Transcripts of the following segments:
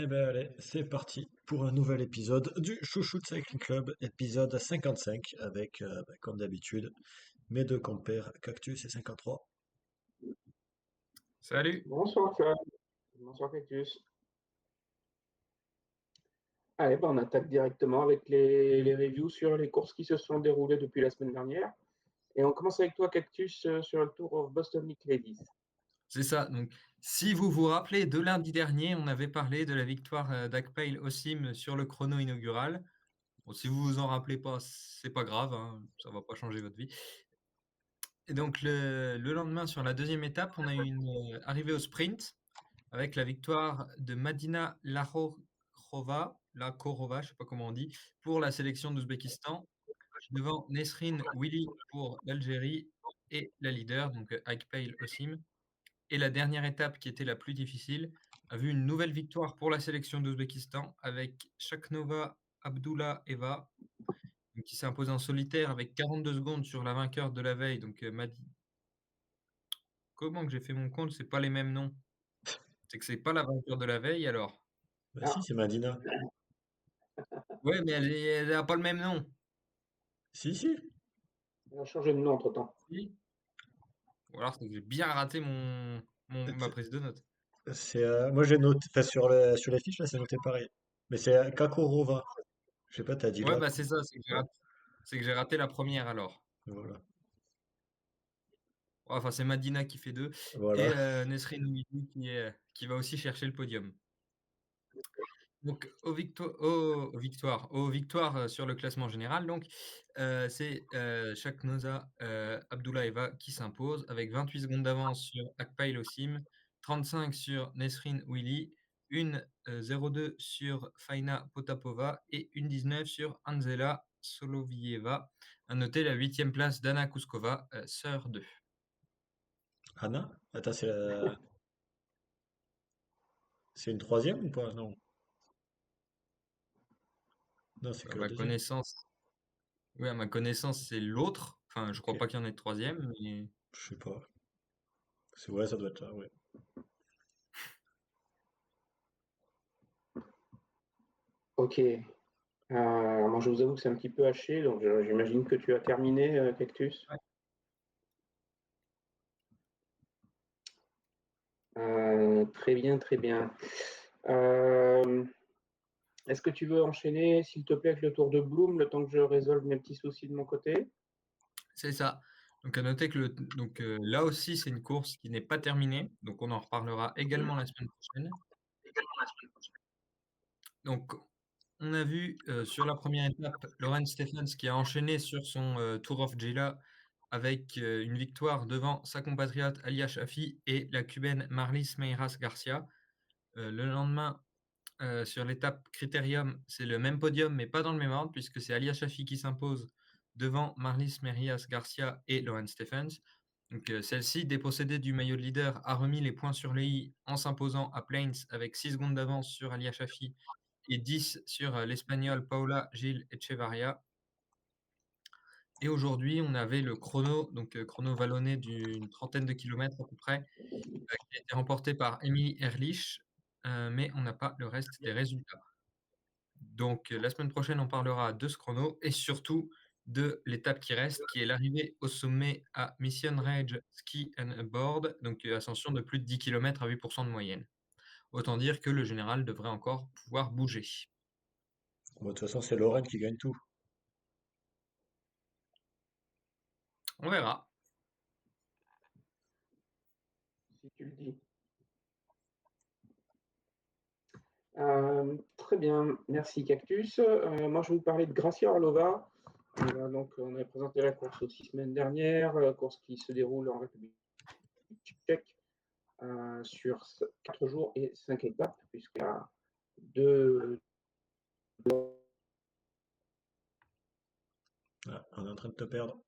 Eh ben allez, c'est parti pour un nouvel épisode du Chouchou Cycling Club, épisode 55, avec, comme d'habitude, mes deux compères Cactus et 53. Salut. Bonsoir Fab, bonsoir Cactus. Allez, on attaque directement avec les reviews sur les courses qui se sont déroulées depuis la semaine dernière. Et on commence avec toi Cactus sur le Tour of Boston Nick Ladies. C'est ça. Donc, si vous vous rappelez de lundi dernier, on avait parlé de la victoire d'Akpeil Osim sur le chrono inaugural. Bon, si vous vous en rappelez pas, c'est pas grave, hein, ça va pas changer votre vie. Et donc, le lendemain, sur la deuxième étape, on a eu une arrivée au sprint avec la victoire de Madina Lakhorova, je sais pas comment on dit, pour la sélection d'Ouzbékistan, devant Nesrine Willy pour l'Algérie et la leader, donc Akpeil Osim. Et la dernière étape, qui était la plus difficile, a vu une nouvelle victoire pour la sélection d'Ouzbékistan avec Shakhnova Abdullaeva, donc qui s'est imposée en solitaire avec 42 secondes sur la vainqueur de la veille. Donc, comment que j'ai fait mon compte? C'est pas les mêmes noms. C'est que c'est pas la vainqueur de la veille alors. Bah si, Ah, c'est Madina. Ouais, mais elle a pas le même nom. Si, si. on a changé de nom entre-temps. Si. Ou alors c'est que j'ai bien raté ma prise de notes. Moi j'ai noté, enfin sur la fiche là, c'est noté pareil. Mais c'est Kakorova. Je sais pas, t'as dit Ouais, là. bah c'est ça, c'est que j'ai raté la première alors. Voilà. Ouais, enfin, c'est Madina qui fait 2 et Voilà. Nesrine Ouidi qui va aussi chercher le podium. Donc aux victoires, sur le classement général donc, c'est, Shaknoza, Abdullaeva qui s'impose avec 28 secondes d'avance sur Akpail Osim, 35 sur Nesrine Willy, 1:02 sur Faina Potapova et 1:19 sur Anzela Solovieva. À noter la 8e place d'Anna Kuskova, sœur de. Anna? Attends, c'est une troisième ou pas? Non. Non, c'est À que la ma deuxième. connaissance Oui, à ma connaissance, c'est l'autre. Enfin, je Ok. crois pas qu'il y en ait de 3e, mais Je sais pas. Ouais, ça doit être ça, ouais. Ok. Moi je vous avoue que c'est un petit peu haché, donc j'imagine que tu as terminé Cactus. ouais. Très bien, très bien. Euh, Est-ce que tu veux enchaîner, s'il te plaît, avec le Tour de Bloom, le temps que je résolve mes petits soucis de mon côté? C'est ça. Donc à noter que là aussi, c'est une course qui n'est pas terminée, donc on en reparlera également la semaine prochaine. Donc on a vu, sur la première étape, Lauren Stephens qui a enchaîné sur son, Tour of Gela avec, une victoire devant sa compatriote Alia Shafi et la cubaine Marlis Meiras Garcia. Le lendemain, sur l'étape Critérium, c'est le même podium, mais pas dans le même ordre, puisque c'est Alia Shafi qui s'impose devant Marlis Merias Garcia et Lauren Stephens. Donc, celle-ci, dépossédée du maillot de leader, a remis les points sur les i en s'imposant à Plains avec 6 secondes d'avance sur Alia Shafi et 10 sur l'Espagnol Paula Gil Echevarria. Et aujourd'hui, on avait le chrono, donc chrono vallonné d'une trentaine de kilomètres à peu près, qui a été remporté par Emily Ehrlich, mais on n'a pas le reste des résultats. Donc, la semaine prochaine, on parlera de ce chrono et surtout de l'étape qui reste, qui est l'arrivée au sommet à Mission Range Ski and Board, donc ascension de plus de 10 kilomètres à 8% de moyenne. Autant dire que le général devrait encore pouvoir bouger. Bon, de toute façon, c'est Lorraine qui gagne tout. On verra. Si tu le dis. Très bien, merci Cactus. Moi, je vais vous parler de Gracia Orlova. Donc, on avait présenté la course aussi semaine dernière, course qui se déroule en République tchèque sur 4 jours et 5 étapes, puisqu'il y a deux. Ah, on est en train de te perdre.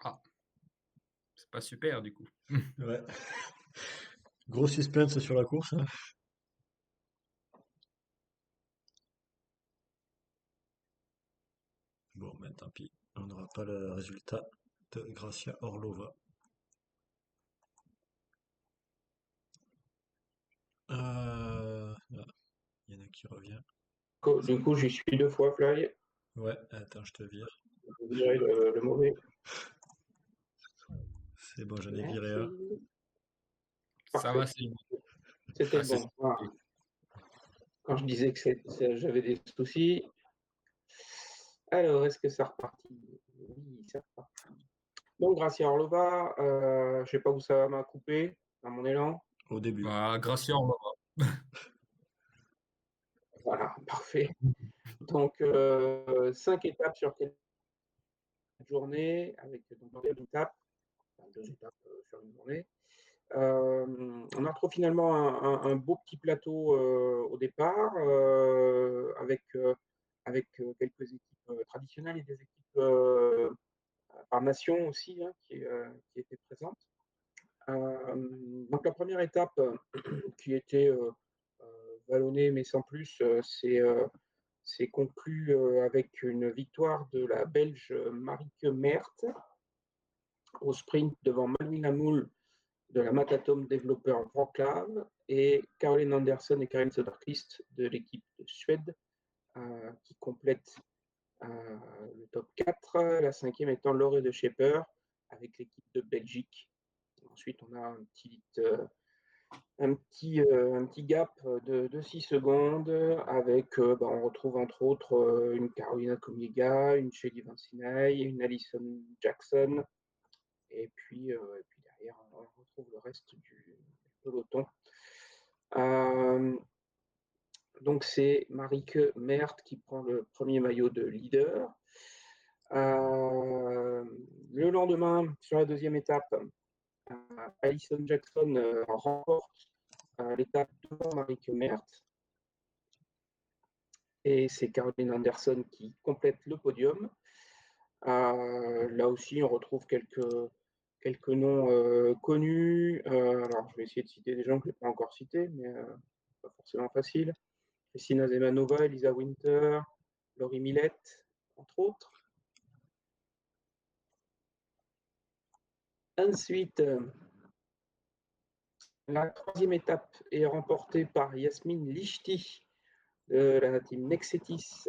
Ah, c'est pas super du coup. Ouais. Gros suspense sur la course, hein. Bon, ben tant pis. On n'aura pas le résultat de Gracia Orlova. Il y en a qui revient. Du coup, j'y suis 2 fois, Fly. Ouais, attends, je te vire. Je dirais le mauvais. C'est bon, j'en ai viré un. Merci. Ça Parfait. va, c'est bon. C'était Ah, le c'est bon. Voilà. Quand je disais que j'avais des soucis. Alors, est-ce que ça repartit? Oui, ça repartit. Donc, Gracia Orlova, je ne sais pas où ça m'a coupé dans mon élan. Au début. Bah, Gracia Orlova. Voilà, parfait. Donc, 5 étapes sur 4 journées, avec donc 2 étapes, enfin, 2 étapes sur une journée. On a retrouvé finalement un beau petit plateau au départ, avec quelques équipes traditionnelles et des équipes par nation aussi, hein, qui étaient présentes. Donc la première étape qui était vallonnée mais sans plus, c'est conclu avec une victoire de la Belge Marieke Mertens au sprint devant Malwina Moul de la Matatom Developer Wroclaw et Caroline Anderson et Karin Söderqvist de l'équipe de Suède qui complètent le top 4, la cinquième étant Laure de Schepper avec l'équipe de Belgique. Ensuite, on a un petit gap de 6 secondes avec, on retrouve entre autres une Carolina Komiega, une Shelly Vansinay, une Alison Jackson, et puis derrière, on retrouve le reste du peloton. Donc c'est Marieke Mertens qui prend le premier maillot de leader. Le lendemain, sur la deuxième étape, Alison Jackson remporte l'étape devant Marieke Mertens. Et c'est Caroline Anderson qui complète le podium. Là aussi, on retrouve quelques noms connus. Alors, je vais essayer de citer des gens que je n'ai pas encore cités, mais pas forcément facile. Christina Zemanova, Elisa Winter, Laurie Millette, entre autres. Ensuite, la troisième étape est remportée par Yasmine Lichty de la team Nexetis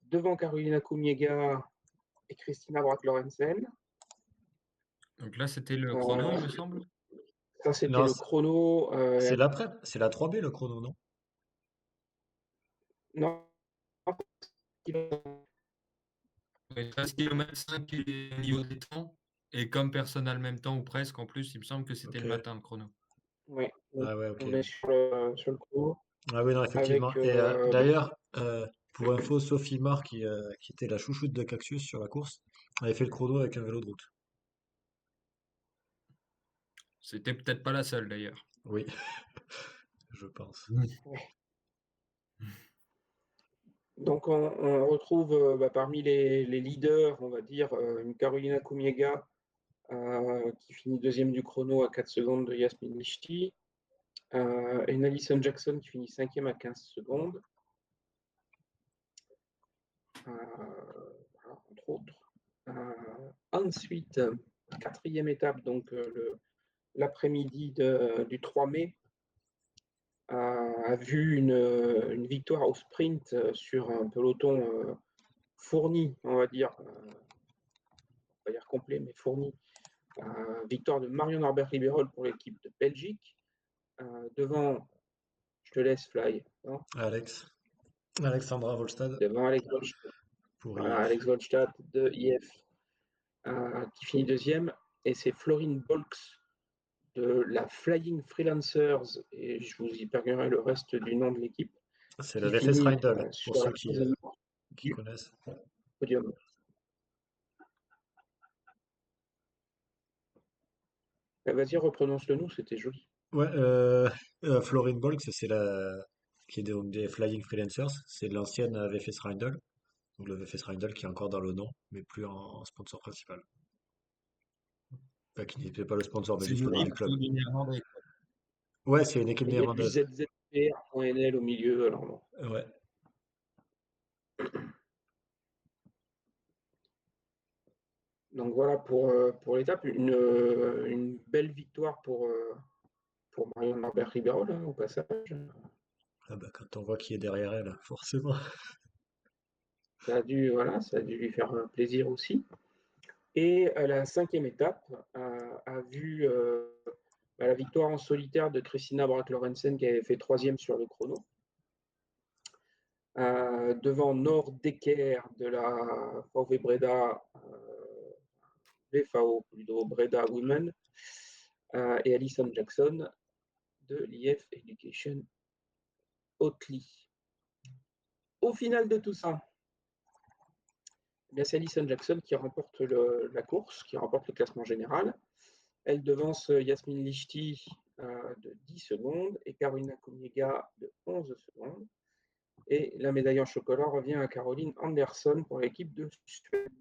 devant Carolina Kumiega et Christina Brack-Lorenzen. Donc là, c'était le chrono, il me semble. Ça, c'était Non, le chrono. c'est l'après, c'est la 3B le chrono, non? Non, 13 km 5 au niveau des temps. Et comme personne n'a le même temps, ou presque, en plus, il me semble que c'était Ok. le matin, le chrono. ouais, Ah ouais, ok. on est sur le chrono. Ah oui, non, effectivement. Avec, Et d'ailleurs, pour info, Sophie Marr, qui était la chouchoute de Cactus sur la course, avait fait le chrono avec un vélo de route. C'était peut-être pas la seule, d'ailleurs. Oui, je pense. Donc, on retrouve parmi les leaders, on va dire, une Carolina Kumiega qui finit deuxième du chrono à 4 secondes de Yasmine Lichty, et une Alison Jackson qui finit cinquième à 15 secondes, voilà, entre autres. Ensuite, quatrième étape, donc l'après-midi du 3 mai, a vu une victoire au sprint sur un peloton fourni, on va dire, pas dire complet, mais fourni. Victoire de Marion Norbert-Libérol pour l'équipe de Belgique. Devant, je te laisse Fly, hein, Alexandra Volstad devant Alex Volstadt, pour voilà, IF. Alex Volstadt de IF, qui finit deuxième. Et c'est Florine Bolks de la Flying Freelancers, et je vous épargnerai le reste du nom de l'équipe, C'est le qui VFS finit Rindle, pour sur ceux la troisième qui du connaissent. podium. Vas-y, reprononce-le nous, c'était joli. Ouais, Florine Bolk, c'est la qui est donc des Flying Freelancers, c'est de l'ancienne VFS Rindle, donc le VFS Rindle qui est encore dans le nom, mais plus en sponsor principal. Enfin, qui n'était pas le sponsor, mais C'est juste le nom joli du club. plutôt du néerlandais, quoi. Ouais, c'est une équipe Et il y a du néerlandaise. ZZPR.nl au milieu, alors bon. Ouais. Donc voilà pour l'étape, une belle victoire pour Marion Lambert-Ribeiro, là, au passage. Ah bah, quand on voit qui est derrière elle, forcément. Ça a dû lui faire plaisir aussi. Et la 5e étape a vu la victoire en solitaire de Christina Brack-Lorentzen qui avait fait 3e sur le chrono. Devant Nord Decker de la VV Breda, VFAO plutôt, Breda Women, et Alison Jackson de l'IF Education Oatly. Au final de tout ça, c'est Alison Jackson qui remporte la course, qui remporte le classement général. Elle devance Yasmine Lichty de 10 secondes et Karolina Komiega de 11 secondes. Et la médaille en chocolat revient à Caroline Anderson pour l'équipe de Suède.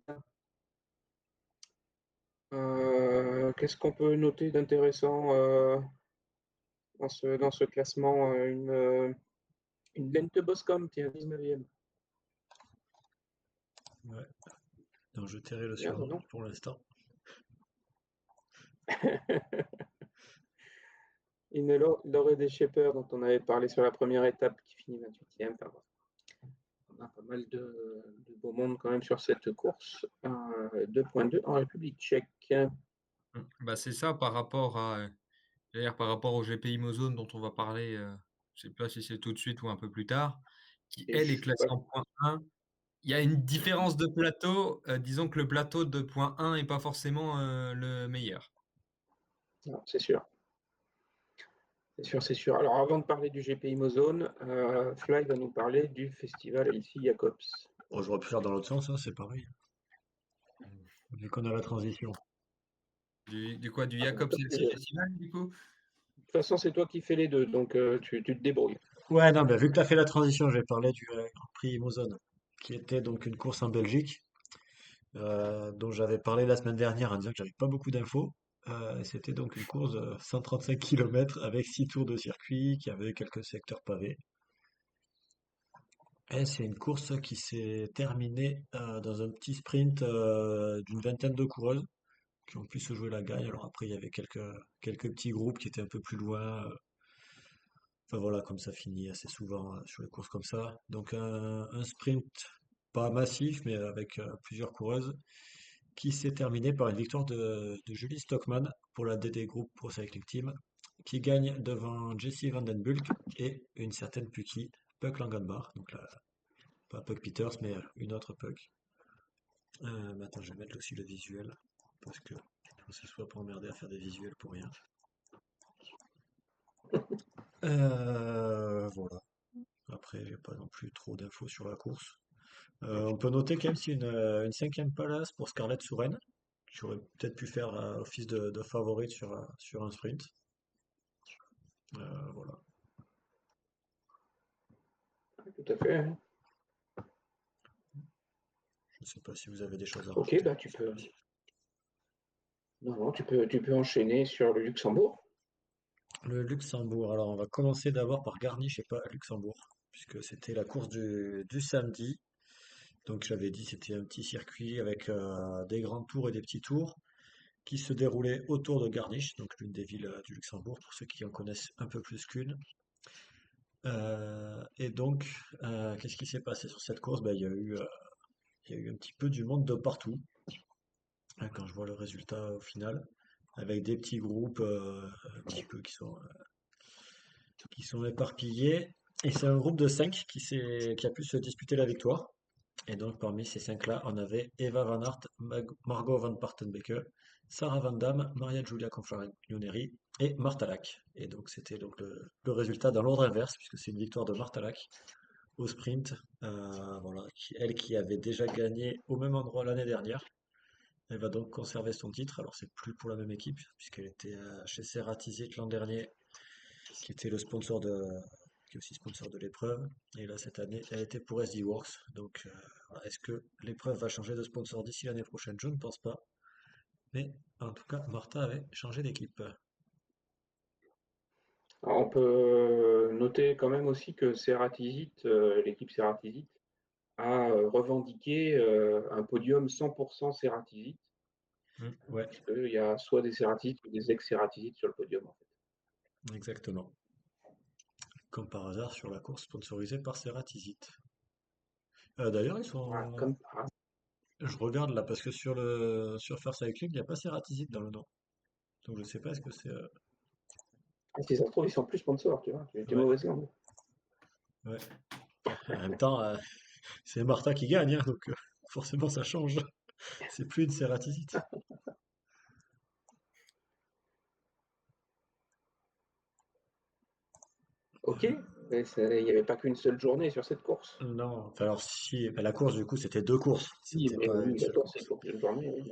Qu'est-ce qu'on peut noter d'intéressant dans ce classement? Une Lente Boscom qui est 19e. Ouais. Donc je tairai le Bien, surnom non. pour l'instant. Une Laurie Deschepper dont on avait parlé sur la première étape qui finit 28e. Enfin, on a pas mal de beau monde quand même sur cette course. 2.2 en République tchèque. Bah, c'est ça par rapport au GPI Mozone dont on va parler, je sais pas si c'est tout de suite ou un peu plus tard, qui Et elle je est suis classée pas. en point 1. Il y a une différence de plateau, disons que le plateau de point 1 est pas forcément, le meilleur. Non, c'est sûr. C'est sûr, c'est sûr. Alors avant de parler du GPI Mozone, Fly va nous parler du festival Alicia Jacobs. Oh, j'aurais pu faire dans l'autre sens, hein, c'est pareil. Vu qu'on a la transition. Du quoi? Du Ah, Jacobs de LC Festival, du coup? toute façon, c'est toi qui fais les deux, donc tu te débrouilles. Ouais, non, bah, vu que tu as fait la transition, je vais parler du Grand Prix Mosone, qui était donc une course en Belgique, dont j'avais parlé la semaine dernière en disant que j'avais pas beaucoup d'infos. C'était donc une course de 135 km avec 6 tours de circuit, qui avait quelques secteurs pavés. Et c'est une course qui s'est terminée dans un petit sprint d'une vingtaine de coureuses qui ont pu se jouer la gagne. Alors après, il y avait quelques petits groupes qui étaient un peu plus loin. Enfin voilà, comme ça finit assez souvent sur les courses comme ça. Donc un sprint pas massif, mais avec plusieurs coureuses, qui s'est terminé par une victoire de Julie Stockman pour la DD Group Pro Cycling Team, qui gagne devant Jessie Van Den Bulk et une certaine Pucky, Puck Langenbach. Donc là, pas Puck Peters, mais une autre Puck. Mais attends, je vais mettre aussi le visuel, parce que je me suis soit pas emmerdé à faire des visuels pour rien. Voilà. Après, j'ai pas non plus trop d'infos sur la course. On peut noter quand même si une 5e place pour Scarlett Souren, qui aurait peut-être pu faire office de favorite sur un sprint. Voilà. Tout à fait. Je ne sais pas si vous avez des choses à Ok, rajouter. bah tu peux. Non, non, tu peux enchaîner sur le Luxembourg. Le Luxembourg, alors on va commencer d'abord par Garniche et pas Luxembourg, puisque c'était la course du samedi. Donc j'avais dit c'était un petit circuit avec des grands tours et des petits tours qui se déroulait autour de Garniche, donc l'une des villes du Luxembourg, pour ceux qui en connaissent un peu plus qu'une. Et donc, qu'est-ce qui s'est passé sur cette course? Ben, il y a eu un petit peu du monde de partout, hein, quand je vois le résultat au final, avec des petits groupes un petit peu qui sont éparpillés. Et c'est un groupe de 5 qui a pu se disputer la victoire. Et donc, parmi ces 5-là, on avait Eva Van Aert, Margot Van Partenbeke, Sarah Van Damme, Maria Giulia Conflari-Neri et Marta Lac. Et donc, c'était donc le résultat dans l'ordre inverse, puisque c'est une victoire de Marta Lac au sprint. Voilà, elle qui avait déjà gagné au même endroit l'année dernière. Elle va donc conserver son titre. Alors, c'est plus pour la même équipe, puisqu'elle était chez Ceratizit l'an dernier, qui était le sponsor qui est aussi sponsor de l'épreuve. Et là, cette année, elle était pour SD Works. Donc, voilà. Est-ce que l'épreuve va changer de sponsor d'ici l'année prochaine? Je ne pense pas. Mais en tout cas, Martha avait changé d'équipe. Alors, on peut noter quand même aussi que Ceratizit, l'équipe Ceratizit, a revendiqué un podium 100% Ceratizit Ouais, puisqu'il y a soit des cératisites ou des ex-cératisites sur le podium, en fait. exactement. Comme par hasard sur la course sponsorisée par Ceratisite. D'ailleurs, ils Voilà, sont. comme par hasard. Je regarde là parce que sur First Cycling, il n'y a pas Ceratisite dans le nom. Donc je sais pas est-ce que c'est. Ah, si ça se trouve, ils sont plus sponsors, tu vois. Tu étais Ouais, mauvaise langue. ouais. En même temps, c'est Martha qui gagne, hein, donc forcément ça change. C'est plus une Ceratisite. Ok, mais il n'y avait pas qu'une seule journée sur cette course. Non, enfin alors si, la course du coup c'était deux courses, Oui, c'était mais pas une oui, seule d'accord, c'est course. pour une journée, oui.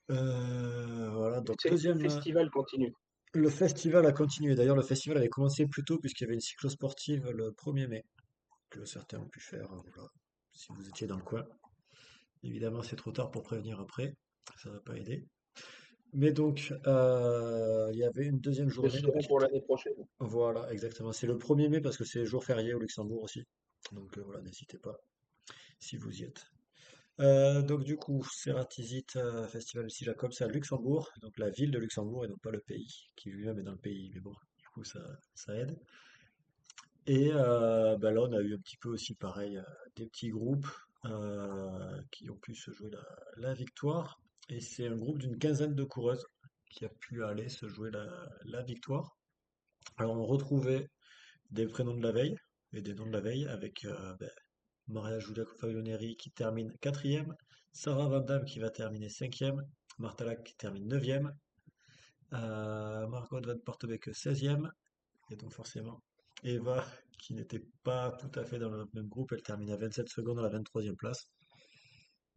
Voilà, donc Le festival continue. le festival a continué. D'ailleurs, le festival avait commencé plus tôt puisqu'il y avait une cyclosportive le 1er mai que certains ont pu faire, voilà, si vous étiez dans le coin. Évidemment, c'est trop tard pour prévenir après, ça va pas aider. Mais donc, il y avait une deuxième Le journée, donc seront qui pour était, l'année prochaine. voilà, exactement. C'est le 1er mai parce que c'est jour férié au Luxembourg aussi. Donc voilà, n'hésitez pas si vous y êtes. Donc du coup, Ceratisite Festival Lucie Jacob, c'est à Luxembourg, donc la ville de Luxembourg et non pas le pays, qui lui-même est dans le pays, mais bon, du coup ça aide. Et bah là, on a eu un petit peu aussi pareil, des petits groupes qui ont pu se jouer la victoire. Et c'est un groupe d'une quinzaine de coureuses qui a pu aller se jouer la victoire. Alors on retrouvait des prénoms de la veille et des noms de la veille avec Maria Julia Faioneri qui termine quatrième, Sarah Van Damme qui va terminer cinquième, Marta Lac qui termine neuvième, Margot Van Portebeke 16e, et donc forcément Eva qui n'était pas tout à fait dans le même groupe, elle termine à 27 secondes à la 23e place.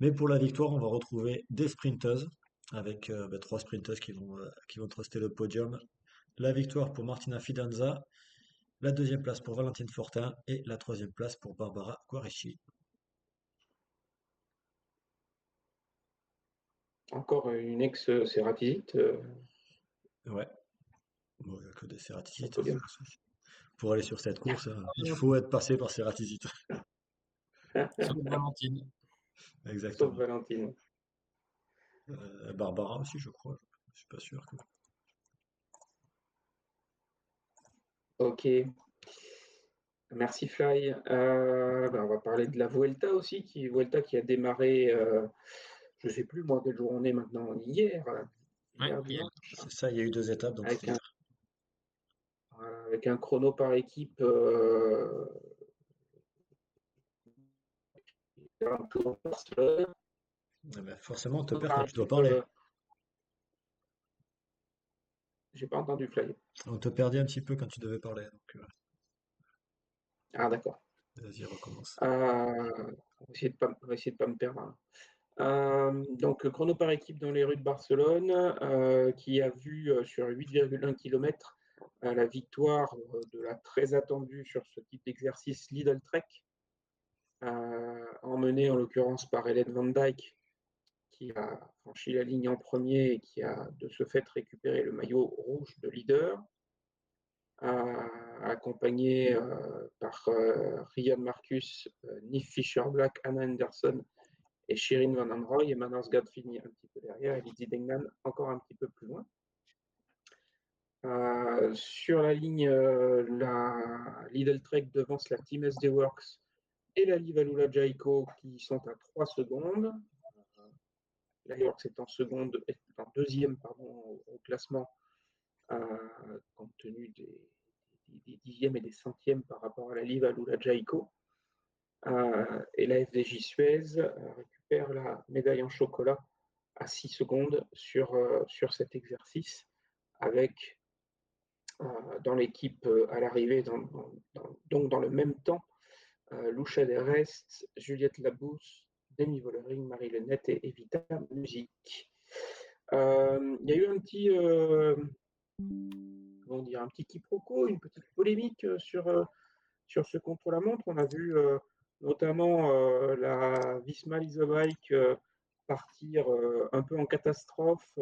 Mais pour la victoire, on va retrouver des sprinteuses avec trois sprinteuses qui vont truster le podium. La victoire pour Martina Fidanza, la deuxième place pour Valentine Fortin et la troisième place pour Barbara Guareschi. Encore une ex-cératisite Ouais, bon, il n'y a que des sur le cératicites, podium. pour aller sur cette course, il faut être passé par Cératisite. Sauf Valentine. Sauf Exactement. Valentine. Barbara aussi, je crois. Je suis pas sûr que. Ok, merci Fly. Ben, on va parler de la Vuelta aussi, Vuelta qui a démarré, je ne sais plus moi quel jour on est maintenant, Ouais, hier hier. dimanche, C'est ça, il y a eu deux étapes, donc c'est avec un, hier. voilà, avec un chrono par équipe un tour par Barcelone. Eh ben, forcément, on te perd Par quand tu dois équipe, parler. j'ai pas entendu Fly. On te perdait un petit peu quand tu devais parler, donc Ah d'accord. vas-y, recommence. On va essayer de pas me perdre, hein. Donc, chrono par équipe dans les rues de Barcelone, qui a vu sur 8,1 km la victoire de la très attendue sur ce type d'exercice Lidl Trek, emmenée en l'occurrence par Hélène Van Dijk, qui a franchi la ligne en premier et qui a de ce fait récupéré le maillot rouge de leader, accompagnée par Ryan Marcus, Nick Fisher-Black, Anna Anderson et Shirin Van Anrooy et Manos finit un petit peu derrière et Lizzie Degnan encore un petit peu plus loin. Sur la ligne, la Lidl Trek devance la Team SD Works et la Livalula Jaiko qui sont à 3 secondes. La Works est en deuxième au classement, compte tenu des dixièmes et des centièmes par rapport à la Livalula Jaiko. Et la FDJ Suez récupère la médaille en chocolat à 6 secondes sur cet exercice, avec dans l'équipe à l'arrivée, donc dans le même temps, Lucia Derest, Juliette Labousse, Demi Vollering, Marie Lenette et Evita Musique. Il y a eu comment dire, un petit quiproquo, une petite polémique sur ce contre-la-montre. On a vu notamment la Visma Leasebike partir un peu en catastrophe,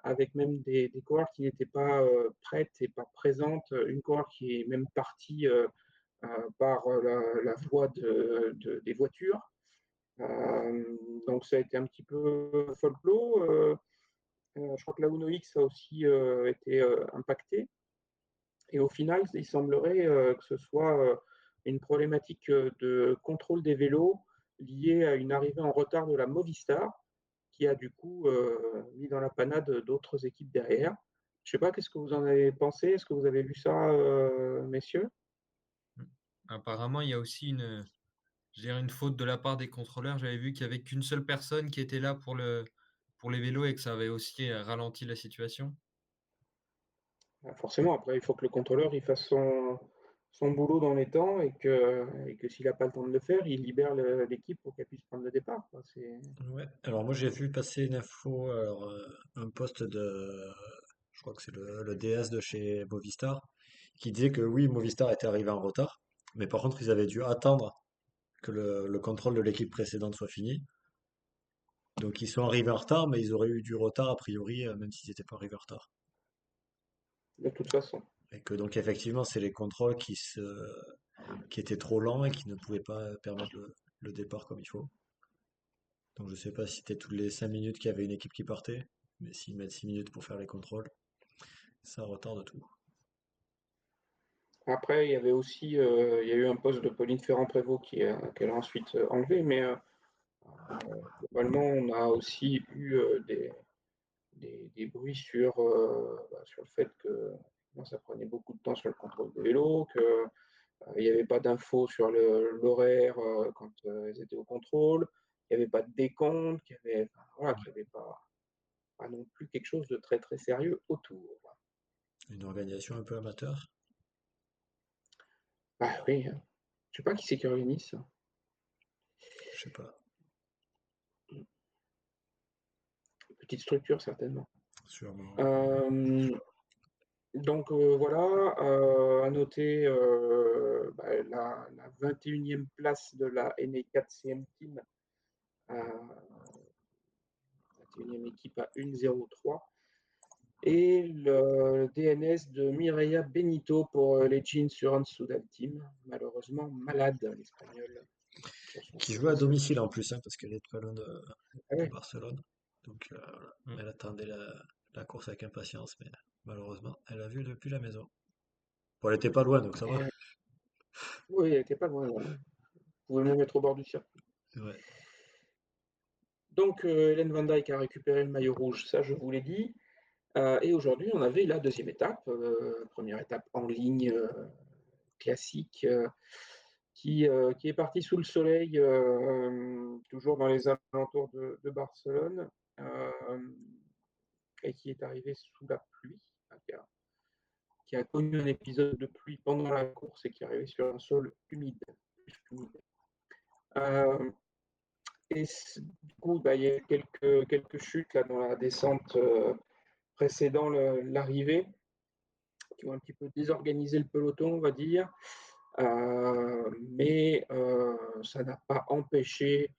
avec même des coureurs qui n'étaient pas prêtes et pas présentes. Une coureur qui est même partie par la voie des voitures. Donc ça a été un petit peu folklore. Je crois que la Uno X a aussi été impactée. Et au final, il semblerait que ce soit une problématique de contrôle des vélos liée à une arrivée en retard de la Movistar, qui a du coup mis dans la panade d'autres équipes derrière. Je ne sais pas, qu'est-ce que vous en avez pensé? Est-ce que vous avez vu ça, messieurs? Mmh. Apparemment, il y a aussi je dirais une faute de la part des contrôleurs. J'avais vu qu'il y avait qu'une seule personne qui était là pour les vélos et que ça avait aussi, ralenti la situation. Forcément, après, il faut que le contrôleur il fasse son boulot dans les temps et que s'il n'a pas le temps de le faire, il libère l'équipe pour qu'elle puisse prendre le départ, quoi. Ouais. Alors moi j'ai vu passer une info, alors un post je crois que c'est le DS de chez Movistar, qui disait que oui, Movistar était arrivé en retard, mais par contre ils avaient dû attendre que le contrôle de l'équipe précédente soit fini. Donc ils sont arrivés en retard, mais ils auraient eu du retard a priori, même s'ils n'étaient pas arrivés en retard. De toute façon. Et que donc effectivement c'est les contrôles qui étaient trop lents et qui ne pouvaient pas permettre le départ comme il faut. Donc je sais pas si c'était toutes les 5 minutes qu'il y avait une équipe qui partait, mais s'ils mettent 6 minutes pour faire les contrôles, ça retarde tout. Après, il y avait aussi, il y a eu un poste de Pauline Ferrand-Prévot qu'elle a ensuite enlevé, mais globalement, on a aussi eu des bruits sur le fait que ça prenait beaucoup de temps sur le contrôle des vélos, qu'il n'y avait pas d'infos sur l'horaire quand elles étaient au contrôle, il n'y avait pas de décompte, enfin, voilà, qu'il n'y avait pas non plus quelque chose de très très sérieux autour. Une organisation un peu amateur, Ah oui, hein. Je sais pas qui c'est qui organise ça. je sais pas, Petite structure certainement. sûrement. Euh, donc voilà, à noter la 21e place de la NA4CM Team, 21e équipe à 1,03. Et le DNS de Mireia Benito pour les Jeans sur Soudal Team. Malheureusement malade, l'Espagnol, sur son Qui joue à successeur. domicile en plus, hein, parce qu'elle est pas loin Ah de ouais. Barcelone. Donc voilà. Elle attendait la course avec impatience, mais malheureusement, elle a vu depuis la maison. Bon, elle était pas loin, donc ça va. Oui, elle n'était pas loin. Vous pouvez me mettre au bord du circuit. Ouais. Donc Hélène Van Dijk a récupéré le maillot rouge, ça je vous l'ai dit. Et aujourd'hui, on avait la deuxième étape, première étape en ligne classique, qui est partie sous le soleil, toujours dans les alentours de Barcelone, et qui est arrivée sous la pluie, enfin, qui a connu un épisode de pluie pendant la course et qui est arrivé sur un sol humide. Euh, et du coup, il y a eu quelques chutes là, dans la descente précédant l'arrivée, qui ont un petit peu désorganisé le peloton, on va dire. Mais ça n'a pas empêché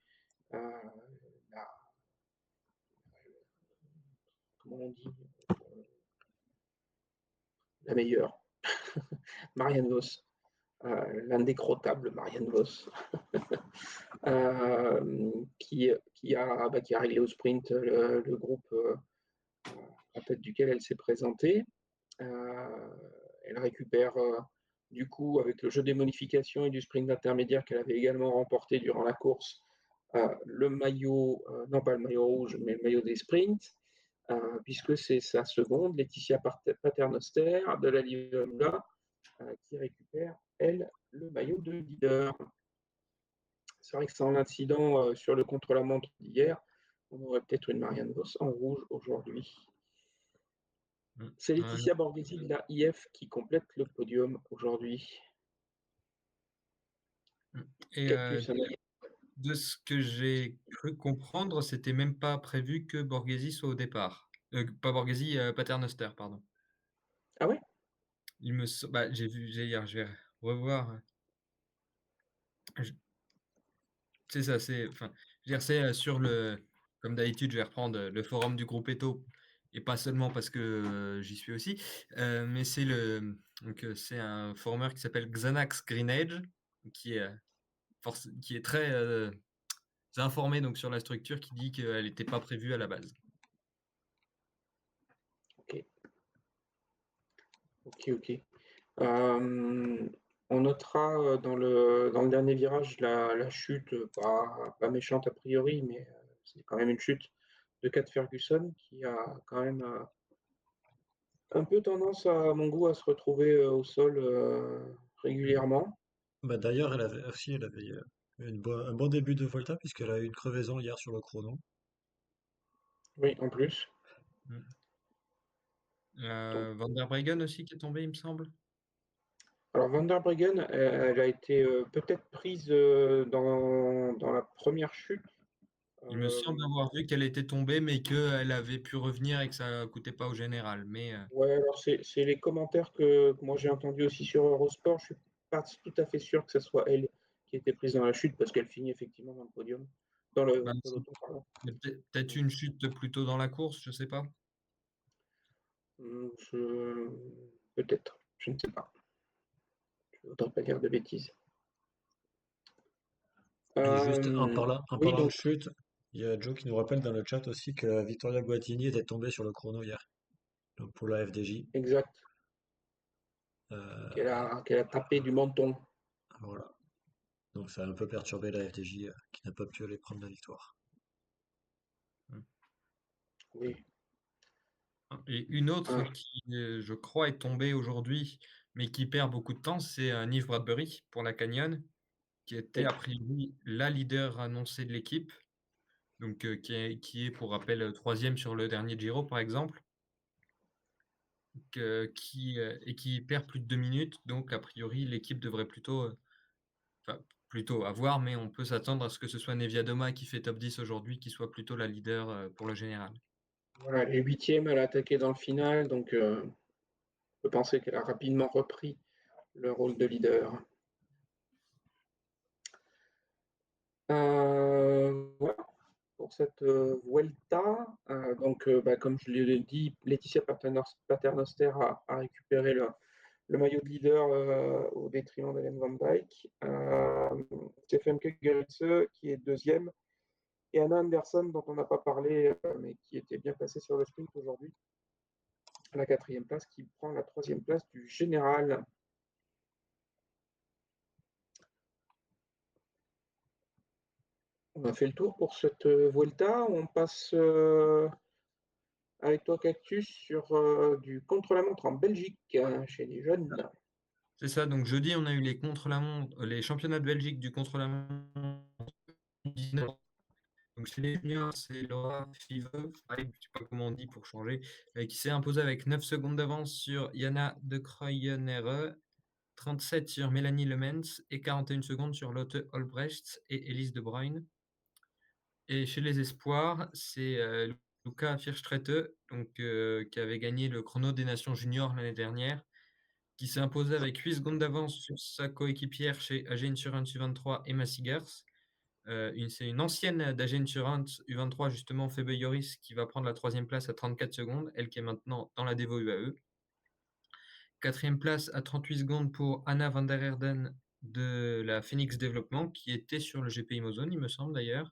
la, comment on dit, la meilleure, Marianne Vos, l'indécrottable Marianne Vos, qui a réglé au sprint le groupe à tête duquel elle s'est présentée. Elle récupère du coup, avec le jeu des modifications et du sprint intermédiaire qu'elle avait également remporté durant la course, le maillot, non pas le maillot rouge, mais le maillot des sprints, puisque c'est sa seconde, Laetitia Paternoster de la Livre qui récupère, elle, le maillot de leader. C'est vrai que sans l'incident sur le contre-la-montre d'hier, on aurait peut-être une Marianne Vos en rouge aujourd'hui. Mmh. C'est Laetitia Borghesi de la IF qui complète le podium aujourd'hui. Mmh. Et Cactus, de ce que j'ai cru comprendre, c'était même pas prévu que Borghesi soit au départ. Pas Borghesi, Paternoster, pardon. ah ouais? Bah, j'ai hier, je vais revoir, je c'est ça, enfin, je veux dire, sur comme d'habitude, je vais reprendre, le forum du groupe Eto et pas seulement parce que, j'y suis aussi, mais c'est un forumeur qui s'appelle Xanax Greenedge qui est, qui est très, informés donc sur la structure qui dit qu'elle n'était pas prévue à la base. Ok. Ok. On notera dans le dernier virage la chute, pas méchante a priori, mais c'est quand même une chute de Cat Ferguson qui a quand même un peu tendance, à mon goût, à se retrouver au sol régulièrement. Bah, d'ailleurs, elle avait un bon début de Volta puisqu'elle a eu une crevaison hier sur le chrono. Oui, en plus. Donc, Van der Breggen aussi qui est tombé, il me semble. alors, Van der Breggen, elle a été peut-être prise dans la première chute. Il me Euh, semble avoir vu qu'elle était tombée, mais qu'elle avait pu revenir et que ça coûtait pas au général. Mais ouais, alors c'est les commentaires que moi j'ai entendus aussi sur Eurosport. Je suis pas tout à fait sûr que ce soit elle qui était prise dans la chute parce qu'elle finit effectivement dans le podium, dans le bah, peloton, pardon. peut-être une chute plutôt dans la course, je sais pas. Peut-être, je ne sais pas. Je ne voudrais pas dire de bêtises. Et juste en Oui, parlant de donc chute, il y a Joe qui nous rappelle dans le chat aussi que Vittoria Guattini était tombée sur le chrono hier, donc pour la FDJ. exact, Euh, qu'elle a tapé du menton. voilà. Donc ça a un peu perturbé la FDJ qui n'a pas pu aller prendre la victoire. Oui. Et une autre Ah, qui, je crois, est tombée aujourd'hui, mais qui perd beaucoup de temps, c'est Nive Bradbury pour la Canyon, qui était oui. a priori la leader annoncée de l'équipe, donc qui est, pour rappel, troisième sur le dernier Giro, par exemple, et qui perd plus de 2 minutes. Donc, a priori, l'équipe devrait enfin, plutôt à voir, mais on peut s'attendre à ce que ce soit Neviadoma qui fait top 10 aujourd'hui, qui soit plutôt la leader pour le général. Voilà, elle est huitième, elle a attaqué dans le final, donc on peut penser qu'elle a rapidement repris le rôle de leader. Voilà pour cette Vuelta. Donc, comme je l'ai dit, Laetitia Paternoster a récupéré le maillot de leader au détriment d'Ellen Van Dijk. Stefan Kugeritze qui est deuxième. Et Anna Anderson, dont on n'a pas parlé, mais qui était bien placée sur le sprint aujourd'hui, à la quatrième place, qui prend la troisième place du général. On a fait le tour pour cette Vuelta. On passe avec toi, Cactus, sur du contre-la-montre en Belgique, chez les jeunes. C'est ça, donc jeudi, on a eu les contre-la-montre, les championnats de Belgique du contre-la-montre 19. Donc chez les juniors, c'est Laura Five, je sais pas comment on dit pour changer, qui s'est imposée avec 9 secondes d'avance sur Jana de Krooijenere, 37 sur Mélanie Lemens et 41 secondes sur Lotte Olbrecht et Elise de Bruyne. Et chez les espoirs, c'est Luca Firstrete, donc, qui avait gagné le chrono des Nations juniors l'année dernière, qui s'est imposé avec 8 secondes d'avance sur sa coéquipière chez AG Insurance U23, Emma Sigers. C'est une ancienne d'AG Insurance U23, justement, Phoebe Joris, qui va prendre la troisième place à 34 secondes, elle qui est maintenant dans la Devo UAE. Quatrième place à 38 secondes pour Anna van der Erden de la Phoenix Développement, qui était sur le GP Mozone, il me semble d'ailleurs.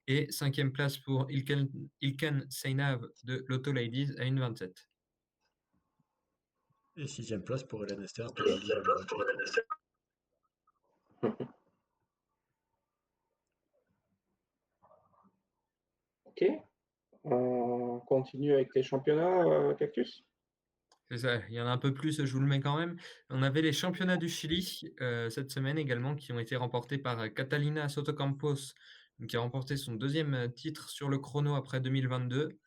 Et cinquième place pour Ilken Seinav de Lotto Ladies à 1,27. Et sixième place pour Hélène Esther de Lille Loiret. Ok, on continue avec les championnats, Cactus. C'est ça, il y en a un peu plus, je vous le mets quand même. On avait les championnats du Chili cette semaine également qui ont été remportés par Catalina Sotocampos, qui a remporté son deuxième titre sur le chrono après 2022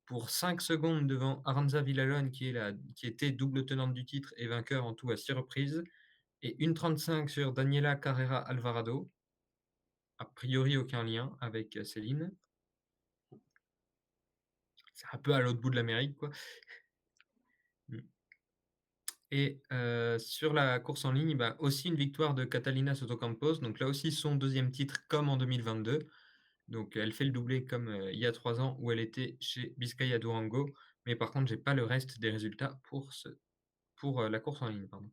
pour 5 secondes devant Aranza Villalón qui était double tenante du titre et vainqueur en tout à 6 reprises, et 1,35 sur Daniela Carrera Alvarado. A priori aucun lien avec Céline. C'est un peu à l'autre bout de l'Amérique, quoi. Et sur la course en ligne, bah, aussi une victoire de Catalina Sotocampos. Donc là aussi, son deuxième titre comme en 2022. Donc elle fait le doublé comme il y a 3 ans où elle était chez Biscaya Durango. Mais par contre, j'ai pas le reste des résultats pour la course en ligne. Pardon.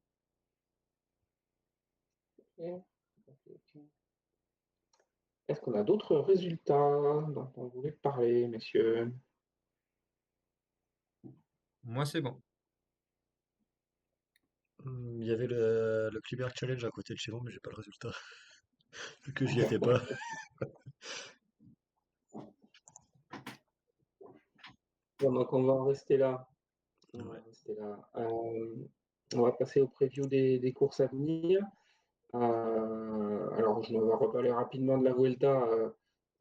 Ok. Est-ce qu'on a d'autres résultats dont on voulait parler, messieurs? Moi, c'est bon. Il y avait le Kleber Challenge à côté de chez moi, mais j'ai pas le résultat, vu que j'y étais pas. Bon, donc on va en rester là. On va Ouais. en rester là. On va passer au preview des courses à venir. Alors, je vais reparler rapidement de la Vuelta,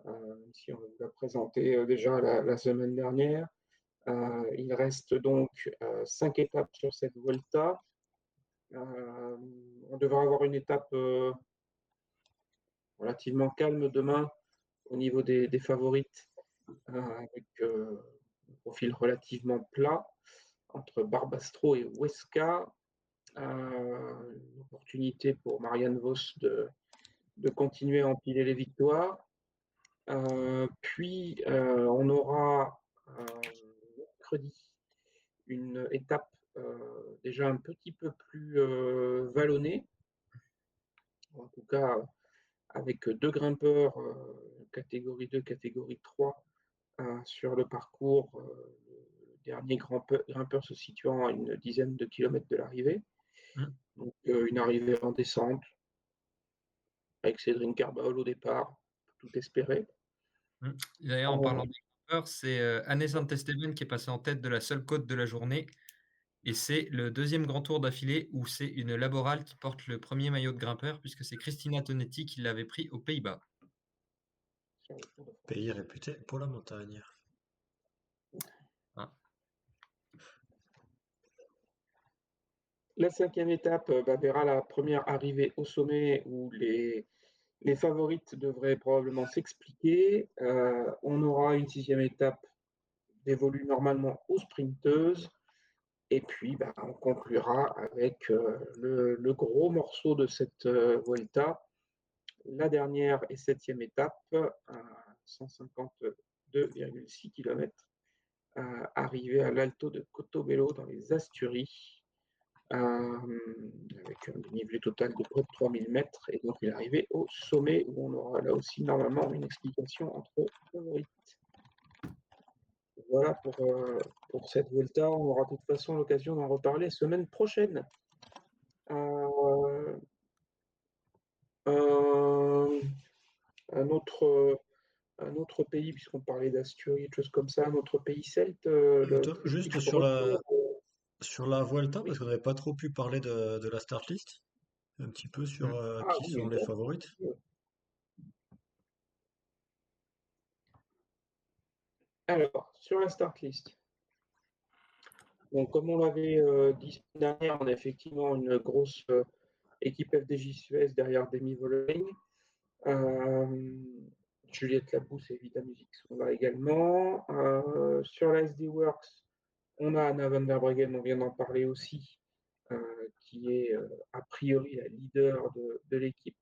même si on l'a présenté déjà la semaine dernière. Il reste donc 5 étapes sur cette Vuelta. On devrait avoir une étape relativement calme demain au niveau des favorites, avec un profil relativement plat entre Barbastro et Huesca. Une opportunité pour Marianne Vos de continuer à empiler les victoires. Puis on aura mercredi une étape déjà un petit peu plus vallonnée, en tout cas avec deux grimpeurs catégorie 2, catégorie 3 sur le parcours, le dernier grimpeur se situant à une dizaine de kilomètres de l'arrivée. Mmh. Donc une arrivée en descente, avec Cédric Carbaol au départ, tout espérer. Mmh. D'ailleurs, en parlant des grimpeurs, c'est, Hannes Esteban qui est passé en tête de la seule côte de la journée et c'est le deuxième grand tour d'affilée où c'est une laborale qui porte le premier maillot de grimpeur puisque c'est Christina Tonetti qui l'avait pris aux Pays-Bas. Sur le Tour de France. Pays réputé pour la montagne. Ah. La cinquième étape verra la première arrivée au sommet où les favorites devraient probablement s'expliquer. On aura une sixième étape dévolue normalement aux sprinteuses. Et puis, on conclura avec le gros morceau de cette Vuelta, la dernière et septième étape, à 152,6 km, arrivée à l'Alto de Cotobello dans les Asturies, avec un dénivelé total de près de 3000 mètres, et donc une arrivée au sommet où on aura là aussi normalement une explication entre favorites. Voilà pour cette Vuelta. On aura de toute façon l'occasion d'en reparler semaine prochaine. Euh, un, un autre, un autre pays, puisqu'on parlait d'Asturies, de choses comme ça, un autre pays celte, le Toi, juste triptyque retour. sur la Vuelta, Oui. parce qu'on n'avait pas trop pu parler de la start list, un petit peu sur Mmh. Ah qui oui, sont les favorites. alors, sur la start list, donc, comme on l'avait dit la semaine dernière, on a effectivement une grosse équipe FDJ Suez derrière Demi Vollering. Juliette Labrousse et Vita Music sont là également. Sur la SD Works, on a Anna van der Breggen, on vient d'en parler aussi, qui est a priori la leader de l'équipe.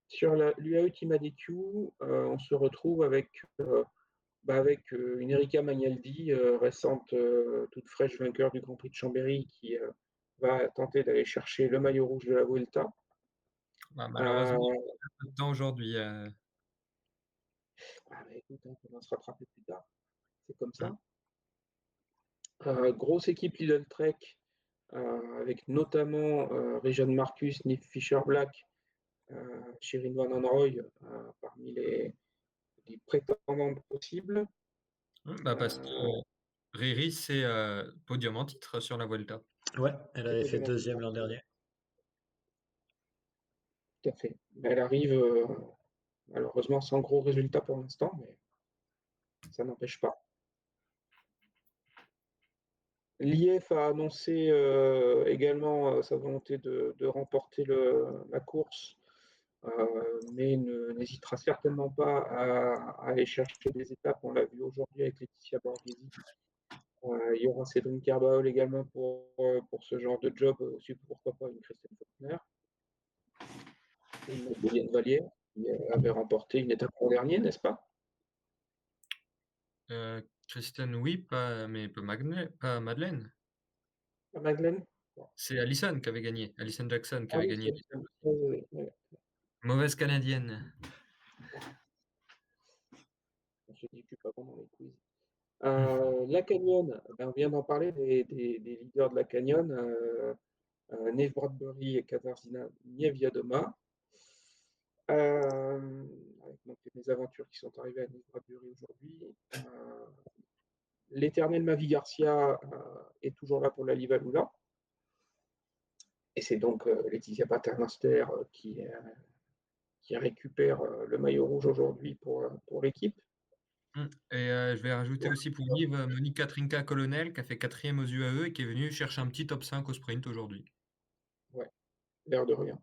Sur l'UAE Team ADQ, on se retrouve avec une Erika Magnaldi, récente, toute fraîche vainqueur du Grand Prix de Chambéry, qui va tenter d'aller chercher le maillot rouge de la Vuelta. Bah, malheureusement, Euh, il a peu de temps aujourd'hui, Écoute, on va se rattraper plus tard. C'est comme mmh. ça. Grosse équipe Lidl Trek, avec notamment Regan Marcus, Nick Fisher-Black, Shirin Van Anrooy, parmi les prétendants possibles. Mmh, bah, parce que Euh, Riri, c'est, podium en titre sur la Vuelta. Ouais, elle c'est avait pas fait bien tout deuxième l'an dernier. à fait. Elle arrive malheureusement sans gros résultats pour l'instant, mais ça n'empêche pas. L'IF a annoncé également sa volonté de remporter la course, mais n'hésitera certainement pas à aller chercher des étapes. On l'a vu aujourd'hui avec Laetitia Borghesi. Il y aura Cédric Carbaol également pour ce genre de job, aussi pourquoi pas une Christine Faulkner, une Julienne Vallière, qui avait remporté une étape l'an dernier, n'est-ce pas? Kristen, oui, pas Madeleine. Madeleine? Bon. C'est Allison qui avait gagné, Allison Jackson qui Ah avait oui, gagné c'est l'étape. oui, oui, oui. Mauvaise canadienne. Je dis que je suis pas bon dans les quiz. La Canyon, ben, on vient d'en parler des leaders de la Canyon, Neve Bradbury et Katarzyna Niewiadoma. Avec donc, les aventures qui sont arrivées à Neve Bradbury aujourd'hui. L'éternel Mavi Garcia est toujours là pour la Livalula. Et c'est donc Laetitia Paternoster qui récupère le maillot rouge aujourd'hui pour l'équipe. Et je vais rajouter aussi pour Yves Monica Trinca-Colonel qui a fait 4e aux UAE et qui est venue chercher un petit top 5 au sprint aujourd'hui. Ouais, l'air de rien.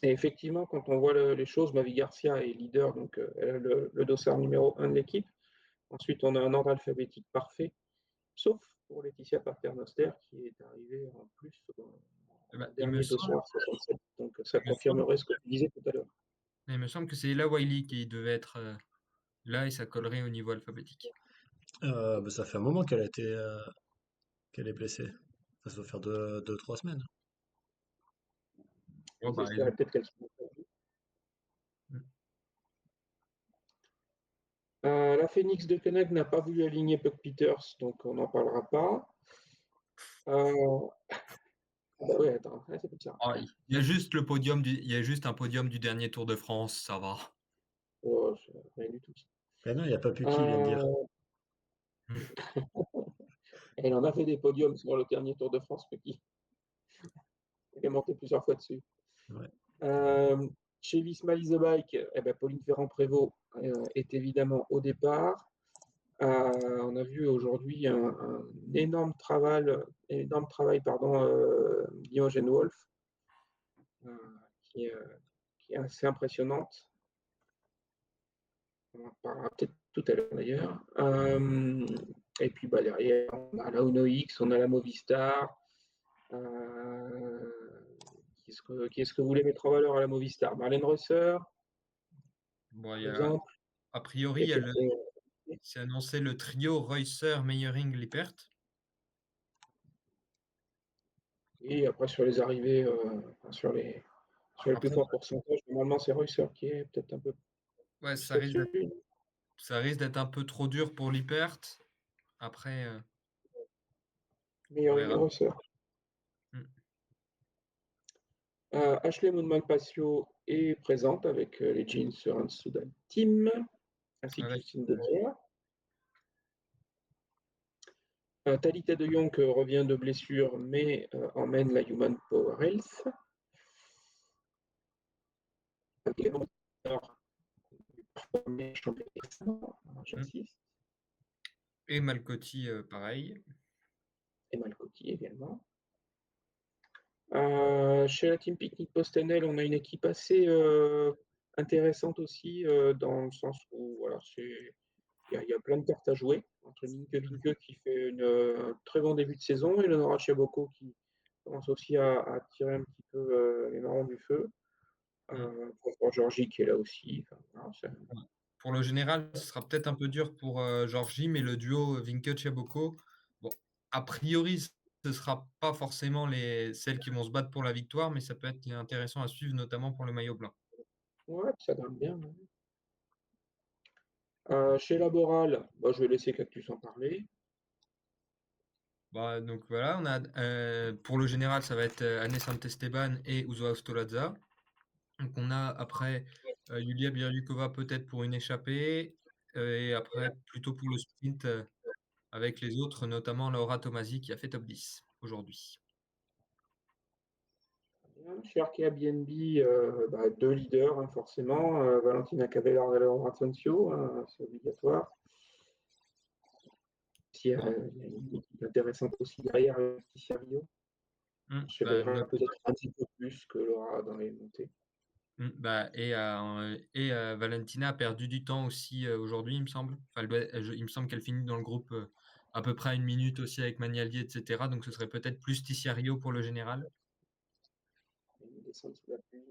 Et effectivement, quand on voit les choses, Mavi Garcia est leader, donc elle a le dossard numéro 1 de l'équipe. Ensuite, on a un ordre alphabétique parfait, sauf pour Laetitia Paternoster qui est arrivée en plus Il me dernier semble, dossard 67. Donc ça il me semble, confirmerait ce que tu disais tout à l'heure. il me semble que c'est Ella Wiley qui devait être là et ça collerait au niveau alphabétique. Bah, ça fait un moment qu'elle est blessée. Ça doit faire 2, 3 semaines. Oh, bah, J'espérais peut-être qu'elle soit perdue. La Phoenix de Koenig n'a pas voulu aligner Puck Peters, donc on n'en parlera pas. Bah ouais, attends, c'est comme ça. Oh, il y a juste un podium du dernier Tour de France, ça va. Oh, c'est rien du tout. Mais non, il n'y a pas Pucky, il vient de dire. Euh, Elle en a fait des podiums sur le dernier Tour de France, Pucky. Elle est montée plusieurs fois dessus. Ouais. Chez Visma Lease the Bike, Pauline Ferrand-Prévot est évidemment au départ. On a vu aujourd'hui un énorme travail, d'Imogen Wolf, qui est assez impressionnante. On en parlera peut-être tout à l'heure d'ailleurs. Et puis derrière, on a la Uno X, on a la Movistar. Qui est-ce que vous voulez mettre en valeur à la Movistar? Marlène Reusser, Bon, par exemple. a priori, c'est annoncé le trio Reusser, Meyering, Lippert. Et après, sur les arrivées, sur les plus forts pourcentages, normalement, c'est Reusser qui est peut-être un peu Ouais, plus au-dessus. ça risque d'être un peu trop dur pour Lippert. Après, on Meilleur verra. Reusser. Ashley Moonman-Passio est présente avec les Jeans sur un Sudan Team, ainsi que Justine Dedier. Talita de Jong revient de blessure, mais emmène la Human Power Health. Et Malcotti, pareil. Et Malcotti également. Chez la Team Picnic Postenel, on a une équipe assez intéressante aussi, dans le sens où voilà, il y a plein de cartes à jouer, entre Minke Vinke qui fait un très bon début de saison et Leonora Chaboko qui commence aussi à tirer un petit peu les marrons du feu. Pour Georgie qui est là aussi. Voilà, pour le général, ce sera peut-être un peu dur pour Georgie, mais le duo Vinke-Chaboko, bon, a priori, ce ne sera pas forcément celles qui vont se battre pour la victoire, mais ça peut être intéressant à suivre, notamment pour le maillot blanc. Ouais, ça donne bien. Chez Laboral, je vais laisser Cactus en parler. Donc voilà, on a pour le général, ça va être Anne Sant-Esteban et Uzo Stolazza. Donc on a après Yulia Biryukova peut-être pour une échappée, et après plutôt pour le sprint avec les autres, notamment Laura Tomasi qui a fait top 10 aujourd'hui. Chez Arkea BNB, 2 leaders, hein, forcément. Valentina Cabellar et Laura Asensio, c'est obligatoire. Il y a une équipe intéressante aussi derrière, Laetitia Rio. Je verrai peut-être un petit peu plus que Laura dans les montées. Valentina a perdu du temps aussi aujourd'hui, il me semble. Enfin, il me semble qu'elle finit dans le groupe à peu près à 1 minute aussi avec Magnaldi, etc. Donc ce serait peut-être plus Tissiario pour le général. Une descente sous la pluie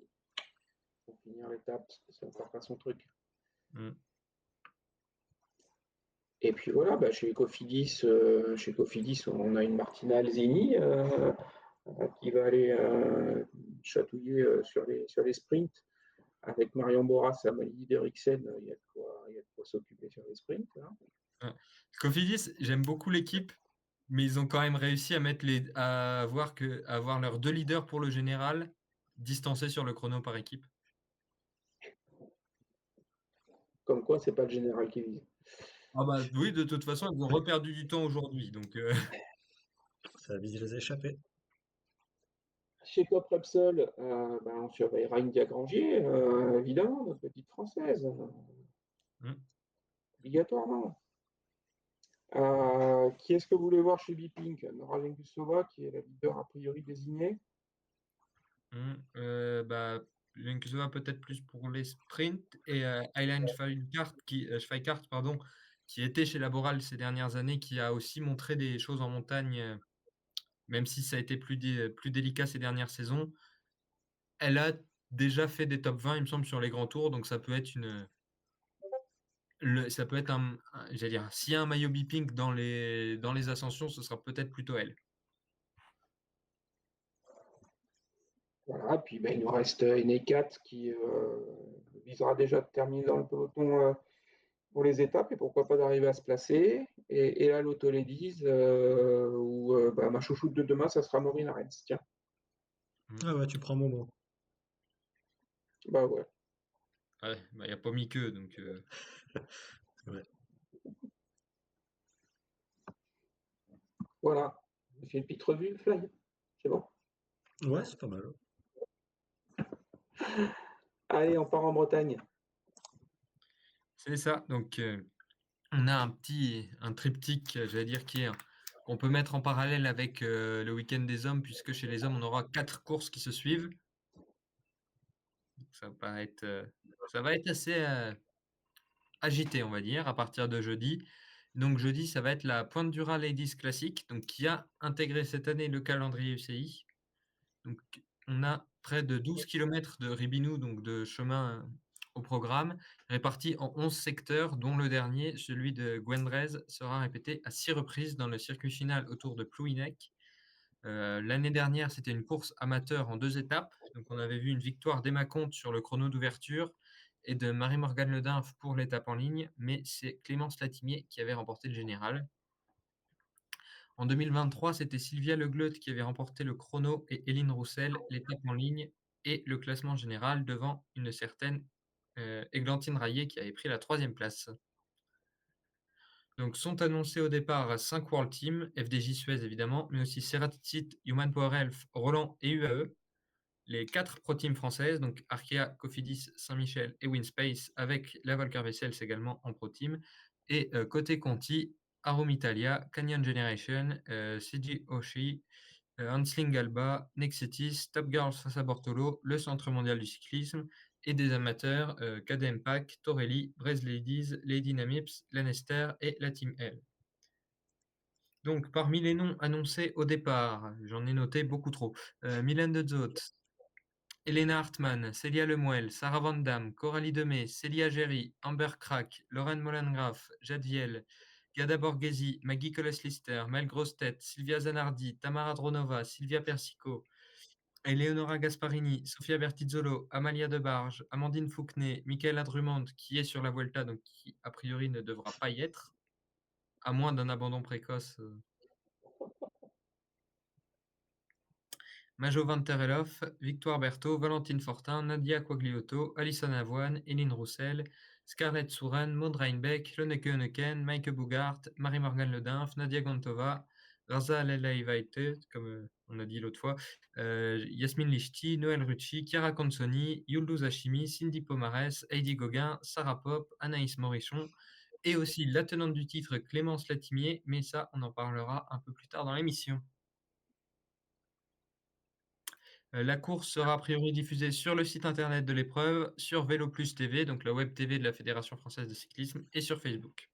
pour finir l'étape, c'est encore pas son truc. Et puis voilà, chez Cofidis, on a une Martina Alzini qui va aller chatouiller sur les sprints. Avec Marion Boras, Amalie Derriksen, il y a de quoi s'occuper sur les sprints. Hein. Ouais. Cofidis, j'aime beaucoup l'équipe, mais ils ont quand même réussi à avoir leurs 2 leaders pour le général distancés sur le chrono par équipe. Comme quoi, c'est pas le général qui vise. Ah bah oui, de toute façon, ils ont reperdu du temps aujourd'hui, donc Ça vise les échappés. Chez Cop Repsol, on surveillera India Grangier, évidemment, notre petite française, obligatoirement. Qui est-ce que vous voulez voir chez B-Pink? Nora Lengusova, qui est la leader a priori désignée. Bah, Lengusova peut-être plus pour les sprints et Aylan Schweikart, pardon, qui était chez Laboral ces dernières années, qui a aussi montré des choses en montagne, même si ça a été plus délicat ces dernières saisons. Elle a déjà fait des top 20, il me semble, sur les grands tours, donc ça peut être j'allais dire, s'il y a un maillot B-Pink dans les ascensions, ce sera peut-être plutôt elle. Voilà, puis il nous reste Enecat qui visera déjà de terminer dans le peloton pour les étapes et pourquoi pas d'arriver à se placer. Et là, l'Auto Ladies, où ma chouchoute de demain, ça sera Maureen Arens. Tiens, Ah ouais, tu prends mon mot. bah ouais. Ouais, bah, il n'y a pas mis que, donc Ouais. Voilà. On fait une petite revue, Fly. C'est bon. Ouais, c'est pas mal. Allez, on part en Bretagne. c'est ça. Donc, on a un triptyque, j'allais dire, qu'on peut mettre en parallèle avec le week-end des hommes, puisque chez les hommes, on aura 4 courses qui se suivent. Donc, ça va être assez agité, on va dire, à partir de jeudi. Donc, jeudi, ça va être la Pointe Dura Ladies Classic, donc, qui a intégré cette année le calendrier UCI. Donc, on a près de 12 km de Ribinou, donc de chemin au programme, répartis en 11 secteurs, dont le dernier, celui de Gwendrez, sera répété à 6 reprises dans le circuit final autour de Plouhinec. L'année dernière, c'était une course amateur en 2 étapes. Donc, on avait vu une victoire d'Emma Comte sur le chrono d'ouverture et de Marie-Morgane Le Dinf pour l'étape en ligne, mais c'est Clémence Latimier qui avait remporté le général. En 2023, c'était Sylvia Legleut qui avait remporté le chrono et Éline Roussel l'étape en ligne et le classement général devant une certaine Églantine Raillet qui avait pris la 3e place. Donc sont annoncés au départ 5 World Teams, FDJ Suez évidemment, mais aussi Ceratizit, Human Power Health, Roland et UAE. Les 4 Pro Teams françaises, donc Arkea, Cofidis, Saint-Michel et Winspace, avec la Volker Wessels également en Pro Team. Et côté Conti, Arum Italia, Canyon Generation, CG Oshii, Hansling Alba, Nexitis, Top Girls face à Bortolo, le Centre mondial du cyclisme et des amateurs, KDM Pack, Torelli, Brez Ladies, Lady Namips, Lanester et la Team L. Donc, parmi les noms annoncés au départ, j'en ai noté beaucoup trop. Mylène de Zot, Elena Hartmann, Célia Lemuel, Sarah Van Damme, Coralie Demey, Célia Géry, Amber Crack, Lorraine Molengraaf, Jade Viel, Gada Borghesi, Maggie Colles-Lister, Mel Grostet, Silvia Zanardi, Tamara Dronova, Silvia Persico, Eleonora Gasparini, Sofia Bertizzolo, Amalia Debarge, Amandine Fouquenet, Michaela Drummond, qui est sur la Vuelta, donc qui a priori ne devra pas y être, à moins d'un abandon précoce. Majo Van Terelhoff, Victoire Berthaud, Valentine Fortin, Nadia Quagliotto, Alison Avoine, Eline Roussel, Scarlett Souran, Maud Reinbeck, Lonneke Honneken, Maike Bougart, Marie-Morgane Le Dinf, Nadia Gontova, Raza Lelaivaite, comme on a dit l'autre fois, Yasmine Lichti, Noël Rucci, Chiara Consoni, Yulduz Hashimi, Cindy Pomares, Heidi Gauguin, Sarah Pop, Anaïs Morichon, et aussi la tenante du titre Clémence Latimier, mais ça, on en parlera un peu plus tard dans l'émission. La course sera a priori diffusée sur le site internet de l'épreuve, sur Vélo Plus TV, donc la web TV de la Fédération française de cyclisme, et sur Facebook.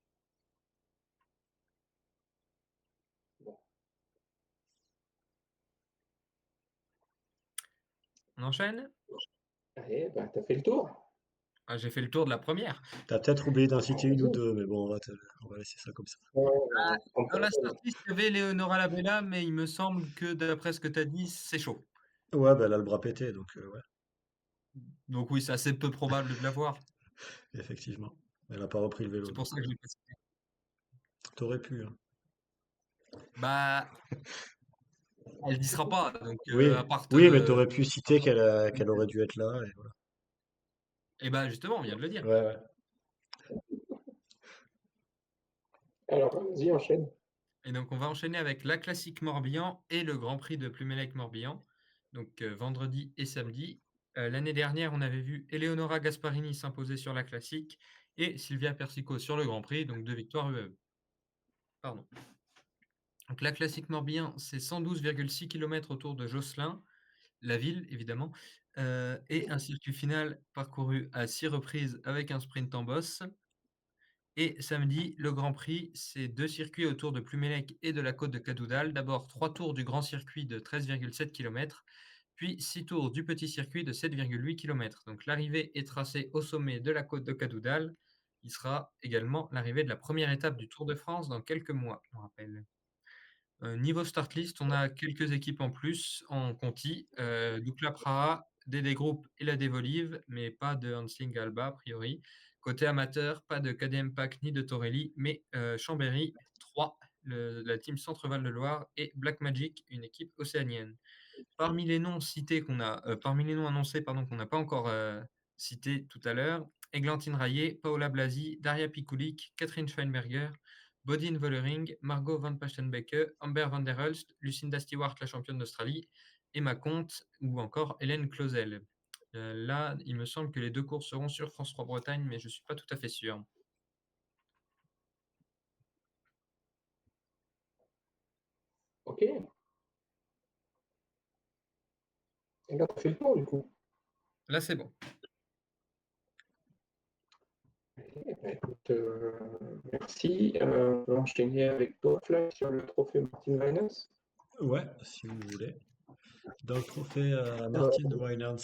On enchaîne? Allez, tu as fait le tour. Ah, j'ai fait le tour de la première. T'as peut-être oublié d'en citer une ou deux, mais bon, on va laisser ça comme ça. Dans la sortie, il y avait Leonora Labella, mais il me semble que d'après ce que tu as dit, c'est chaud. Ouais, bah, elle a le bras pété, donc ouais, Donc oui, c'est assez peu probable de l'avoir. effectivement. Elle a pas repris le vélo, C'est pour donc ça que je l'ai pas cité. t'aurais pu, hein. Bah, elle n'y sera pas, donc Oui, à part oui, mais te t'aurais pu citer qu'elle aurait dû être là, et voilà. et bah, justement, on vient de le dire. Ouais, ouais. Alors, vas-y, enchaîne. Et donc on va enchaîner avec la Classique Morbihan et le Grand Prix de Plumelec-Morbihan, donc vendredi et samedi. L'année dernière, on avait vu Eleonora Gasparini s'imposer sur la Classique et Silvia Persico sur le Grand Prix, donc 2 victoires UAE. Pardon. Donc la Classique Morbihan, c'est 112,6 km autour de Josselin, la ville évidemment, et un circuit final parcouru à 6 reprises avec un sprint en bosse. Et samedi, le Grand Prix, c'est 2 circuits autour de Plumelec et de la côte de Cadoudal. D'abord 3 tours du grand circuit de 13,7 km, puis 6 tours du petit circuit de 7,8 km. Donc l'arrivée est tracée au sommet de la côte de Cadoudal, qui sera également l'arrivée de la première étape du Tour de France dans quelques mois, on rappelle. Niveau start list, on a quelques équipes en plus en Conti, Dukla Praha, DD Group et la Devolive, mais pas de Hansling Alba a priori. Côté amateur, pas de KDM Pack ni de Torelli, mais Chambéry 3, la team Centre-Val de Loire et Black Magic, une équipe océanienne. Parmi les noms cités parmi les noms annoncés, pardon, qu'on n'a pas encore cités tout à l'heure, Églantine Rayet, Paola Blasi, Daria Pikulik, Catherine Schweinberger, Bodine Vollering, Margot Van Pastenbeke, Amber Van der Hulst, Lucinda Stewart, la championne d'Australie, Emma Comte ou encore Hélène Clausel. Là, il me semble que les 2 courses seront sur France 3 Bretagne, mais je ne suis pas tout à fait sûr. Ok. Et là, tu fait le tour, du coup. Là, c'est bon. Ok, bah, écoute, merci. On peut enchaîner avec toi, Flav, sur le trophée Martin Vinus. Ouais, si vous voulez. Dans le trophée Euh, Martin Winans,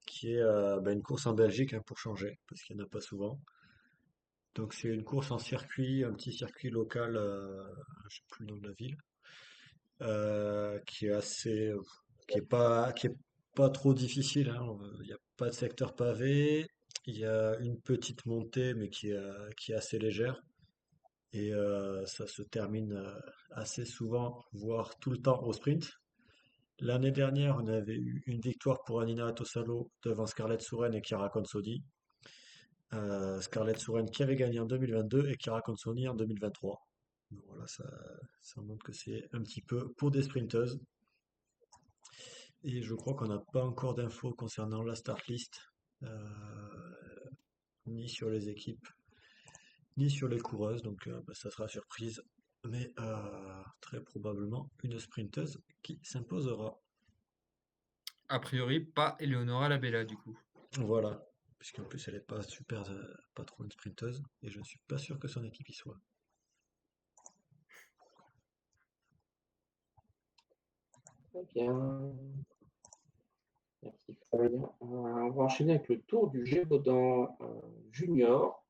qui est bah, une course en Belgique, hein, pour changer, parce qu'il n'y en a pas souvent. Donc c'est une course en circuit, un petit circuit local, je sais plus le nom de la ville, qui est assez, qui est pas trop difficile, hein. Il n'y a pas de secteur pavé, il y a une petite montée, mais qui est assez légère. Et ça se termine assez souvent, voire tout le temps au sprint. L'année dernière, on avait eu une victoire pour Anina Atosalo devant Scarlett Souren et Chiara Consoni. Scarlett Souren qui avait gagné en 2022 et Chiara Consoni en 2023. Donc voilà, ça montre que c'est un petit peu pour des sprinteuses. Et je crois qu'on n'a pas encore d'infos concernant la start list, ni sur les équipes, ni sur les coureuses. Donc bah, ça sera surprise. Mais très probablement une sprinteuse qui s'imposera. A priori, pas Eleonora Labella du coup. Voilà. Puisqu'en plus elle est pas super, pas trop une sprinteuse. Et je ne suis pas sûr que son équipe y soit. Très bien. Merci, Flavien. On va enchaîner avec le Tour du Gévaudan Junior.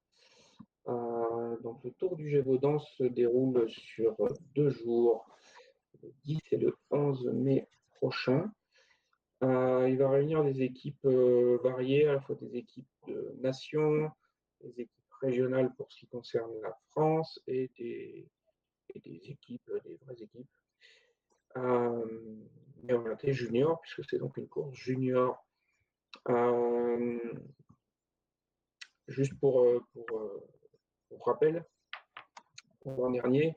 Donc, le Tour du Gévaudan se déroule sur 2 jours, le 10 et le 11 mai prochain. Il va réunir des équipes variées, à la fois des équipes de nations, des équipes régionales pour ce qui concerne la France et des équipes, des vraies équipes. Mais orientées junior, puisque c'est donc une course junior. Euh, Juste pour rappel, l'an dernier,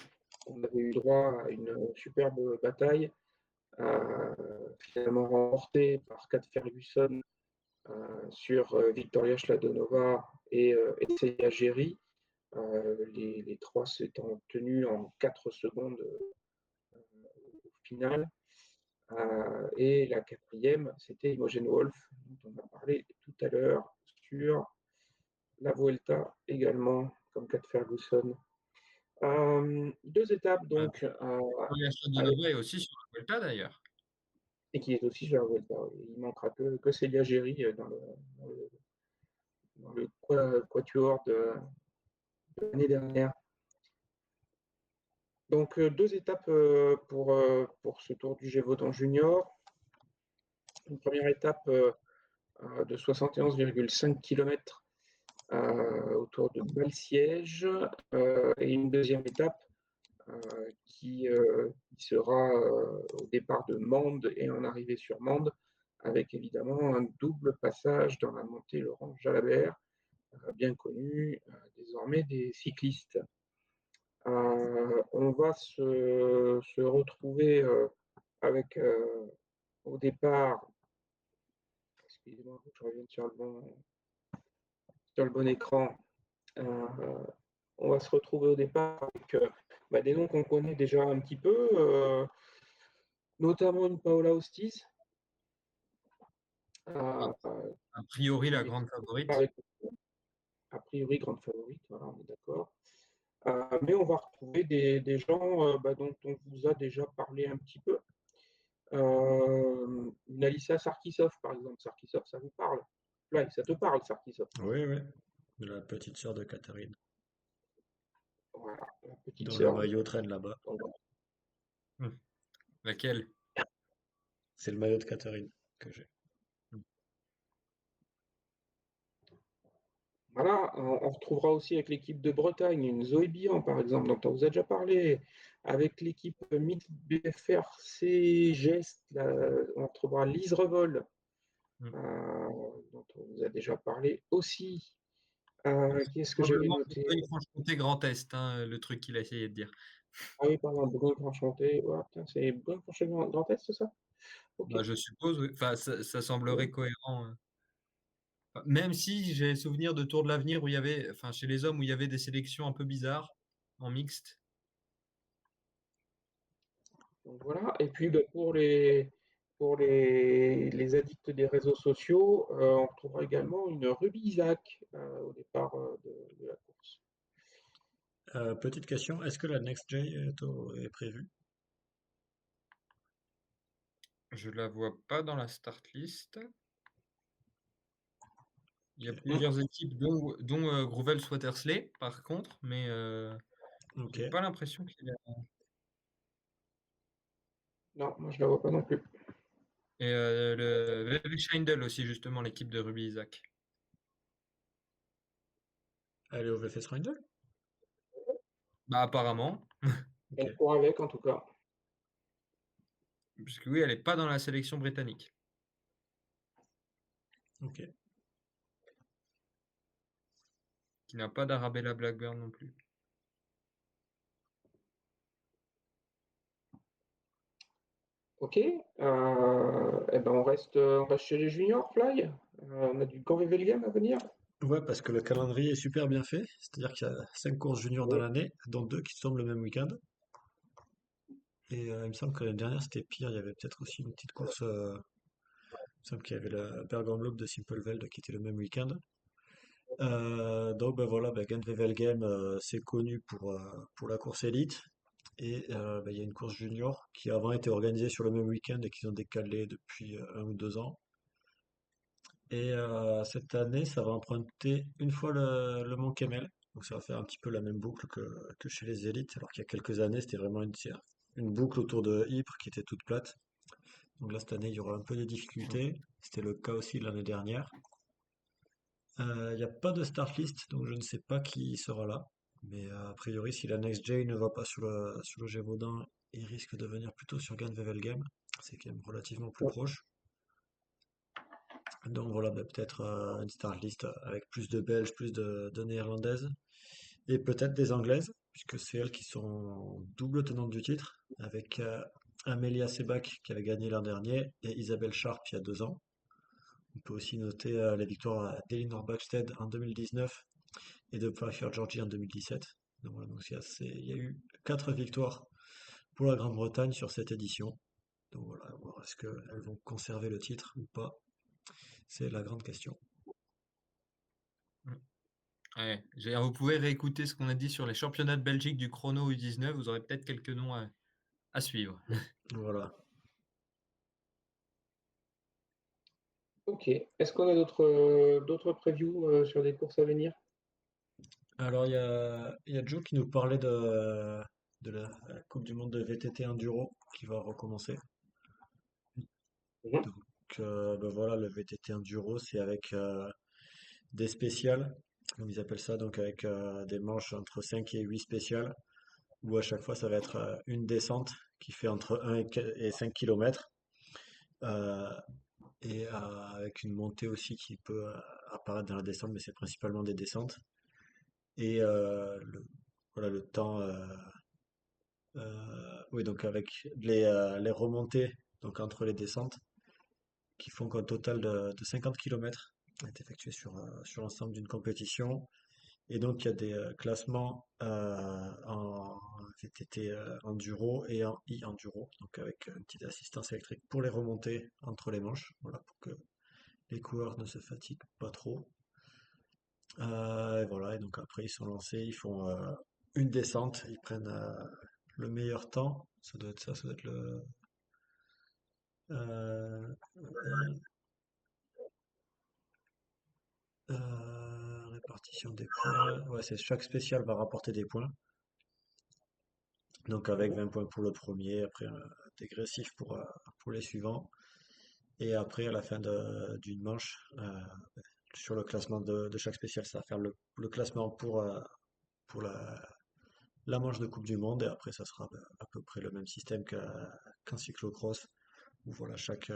on avait eu droit à une superbe bataille, finalement remportée par Kat Ferguson sur Victoria Schladonova et Celia Géry, les trois s'étant tenus en 4 secondes au final. Et la quatrième, c'était Imogen Wolf, dont on a parlé tout à l'heure, sur la Vuelta également, comme Kat Ferguson. 2 étapes Euh, donc, Victoria avec, Schladonova est aussi sur la Vuelta d'ailleurs. et qui est aussi sur la Vuelta. Il manquera que Celia Géry dans le quatuor de l'année dernière. Donc 2 étapes pour ce Tour du Gévaudan Junior. Une première étape de 71,5 km autour de Bâle-Siège et une deuxième étape qui sera au départ de Mende et en arrivée sur Mende, avec évidemment un double passage dans la montée Laurent-Jalabert, bien connu désormais des cyclistes. On va se retrouver avec au départ, excusez-moi, je reviens sur le bon écran. On va se retrouver au départ avec des noms qu'on connaît déjà un petit peu, notamment une Paola Ostiz, A priori, la qui est grande favorite. avec, a priori grande favorite, voilà, on est d'accord. Mais on va retrouver des gens dont on vous a déjà parlé un petit peu. Une Alissa Sarkisov, par exemple. Sarkisov, ça vous parle? Fly, ça te parle, Sarkisov? Oui, oui. La petite sœur de Catherine, Voilà, la petite dont le sœur. maillot traîne là-bas. Mmh. Laquelle? C'est le maillot de Catherine que j'ai. Mmh. Voilà, on retrouvera aussi avec l'équipe de Bretagne une Zoé Bihan, par exemple, dont on vous a déjà parlé. Avec l'équipe MIT BFRC Gest, on retrouvera Lise Revol, Mmh. dont on vous a déjà parlé aussi. Qu'est-ce que j'avais Probablement noté? Bourgogne-Franche-Comté Grand Est, hein, le truc qu'il a essayé de dire. Ah oui, pardon, Bourgogne-Franche-Comté. Ouais, putain, c'est Bourgogne-Franche-Comté Grand Est, c'est ça? Ok. Bah, je suppose, oui. Enfin, ça semblerait cohérent, même si j'ai souvenir de Tour de l'Avenir où il y avait, enfin, chez les hommes, où il y avait des sélections un peu bizarres en mixte. Donc voilà. Et puis pour les addicts des réseaux sociaux, on retrouvera également une Ruby Isaac au départ de la course. Petite question, est-ce que la Next J est prévue? Je la vois pas dans la start list. Il y a Ok. plusieurs équipes, dont Grouvelle Swatersley, par contre, mais Ok. j'ai pas l'impression qu'il y a. Non, moi je la vois pas non plus. Et le VV Schindel aussi, justement, l'équipe de Ruby Isaac. Elle est au VFS Rindle? Bah, apparemment, Elle Ok. court avec en tout cas. puisque oui, elle est pas dans la sélection britannique. Ok. Qui n'a pas d'Arabella Blackburn non plus. Ok. Eh ben on reste chez les juniors, Fly. On a du Corée-Velgem à venir. Ouais, parce que le calendrier est super bien fait. C'est-à-dire qu'il y a 5 courses juniors dans Oui. l'année, dont 2 qui tombent le même week-end. Et il me semble que l'année dernière, c'était pire. Il y avait peut-être aussi une petite course. Il me semble qu'il y avait la Bergam Loop de Simpelveld qui était le même week-end. Donc ben voilà, ben, Gent-Wevelgem, c'est connu pour la course élite. Et ben, il y a une course junior qui avant était organisée sur le même week-end et qu'ils ont décalé depuis 1 ou 2 ans. Et cette année, ça va emprunter une fois le Mont Kemmel. Donc ça va faire un petit peu la même boucle que chez les élites, alors qu'il y a quelques années, c'était vraiment une boucle autour de Ypres qui était toute plate. Donc là, cette année, il y aura un peu de difficultés. C'était le cas aussi de l'année dernière. Il n'y a pas de start list, donc je ne sais pas qui sera là. Mais a priori, si la Next J ne va pas sur le Gévaudan, il risque de venir plutôt sur Gent-Wevelgem. C'est quand même relativement plus proche. Donc voilà, bah, peut-être une start list avec plus de Belges, plus de Néerlandaises et peut-être des Anglaises, puisque c'est elles qui sont double tenantes du titre, avec Amelia Sebak qui avait gagné l'an dernier et Isabelle Sharp il y a 2 ans. On peut aussi noter la victoire d'Elinor Baxted en 2019 et de Pfeiffer Georgie en 2017. Donc voilà, donc il y a eu 4 victoires pour la Grande-Bretagne sur cette édition. Donc voilà, voir est-ce qu'elles vont conserver le titre ou pas, c'est la grande question. Ouais, vous pouvez réécouter ce qu'on a dit sur les championnats de Belgique du chrono U19, vous aurez peut-être quelques noms à suivre. Voilà. Ok. Est-ce qu'on a d'autres previews sur des courses à venir? Alors, il y a Joe qui nous parlait de la Coupe du Monde de VTT Enduro qui va recommencer. Mhm. ben voilà, le VTT Enduro, c'est avec des spéciales, comme ils appellent ça, donc avec des manches entre 5 et 8 spéciales, où à chaque fois ça va être une descente qui fait entre 1 et 5 km, et avec une montée aussi qui peut apparaître dans la descente, mais c'est principalement des descentes. Et voilà, le temps, oui, donc avec les remontées, donc entre les descentes, qui font qu'un total de 50 km est effectué sur l'ensemble d'une compétition. Et donc, il y a des classements en VTT enduro et en e-enduro, donc avec une petite assistance électrique pour les remontées entre les manches, voilà, pour que les coureurs ne se fatiguent pas trop. Et voilà, et donc après, ils sont lancés, ils font une descente, ils prennent le meilleur temps, ça doit être ça, ça doit être le euh, répartition des points. Ouais, c'est chaque spécial va rapporter des points. Donc avec Mhm. 20 points pour le premier, après un dégressif pour les suivants. Et après, à la fin d'une manche, sur le classement de chaque spécial, ça va faire le classement pour la manche de Coupe du Monde. Et après, ça sera à peu près le même système qu'un cyclocross, où voilà, chaque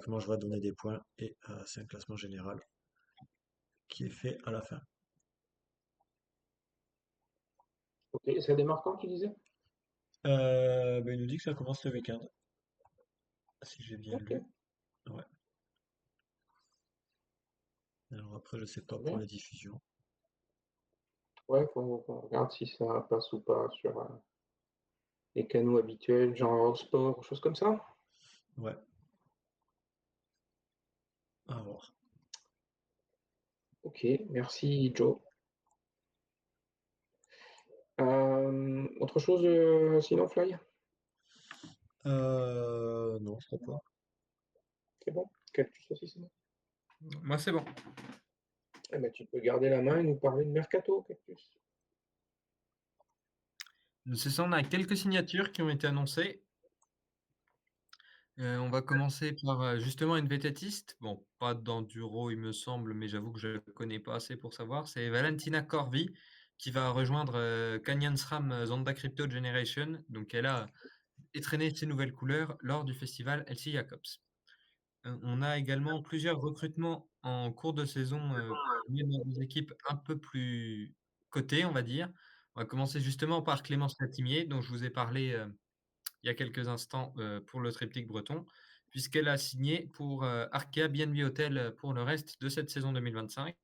manche va donner des points. Et c'est un classement général qui est fait à la fin. Ok, ça démarre quand, tu disais? Ben, il nous dit que ça commence ce week-end, si j'ai bien Ok, lu. Ouais. Alors après, je sais pas très pour bien. les diffusions. Ouais, faut qu'on regarde si ça passe ou pas sur les canaux habituels, genre sport ou choses comme ça. Ouais, à voir. Ok, merci Joe. Autre chose sinon, Fly? Non, je crois pas. C'est bon? Cactus aussi, c'est bon? Moi, c'est bon. Eh ben, tu peux garder la main et nous parler de Mercato, Cactus. C'est ça, on a quelques signatures qui ont été annoncées. On va commencer par, justement une vététiste. Bon, pas d'enduro, il me semble, mais j'avoue que je ne connais pas assez pour savoir. C'est Valentina Corvi qui va rejoindre, Canyon SRAM, Zonda Crypto Generation. Donc elle a étraîné ses nouvelles couleurs lors du festival LC Jacobs. On a également plusieurs recrutements en cours de saison, parmi dans des équipes un peu plus cotées, on va dire. On va commencer justement par Clémence Latimier, dont je vous ai parlé, il y a quelques instants, pour le triptyque breton, puisqu'elle a signé pour, Arkea BNB Hotel, pour le reste de cette saison 2025.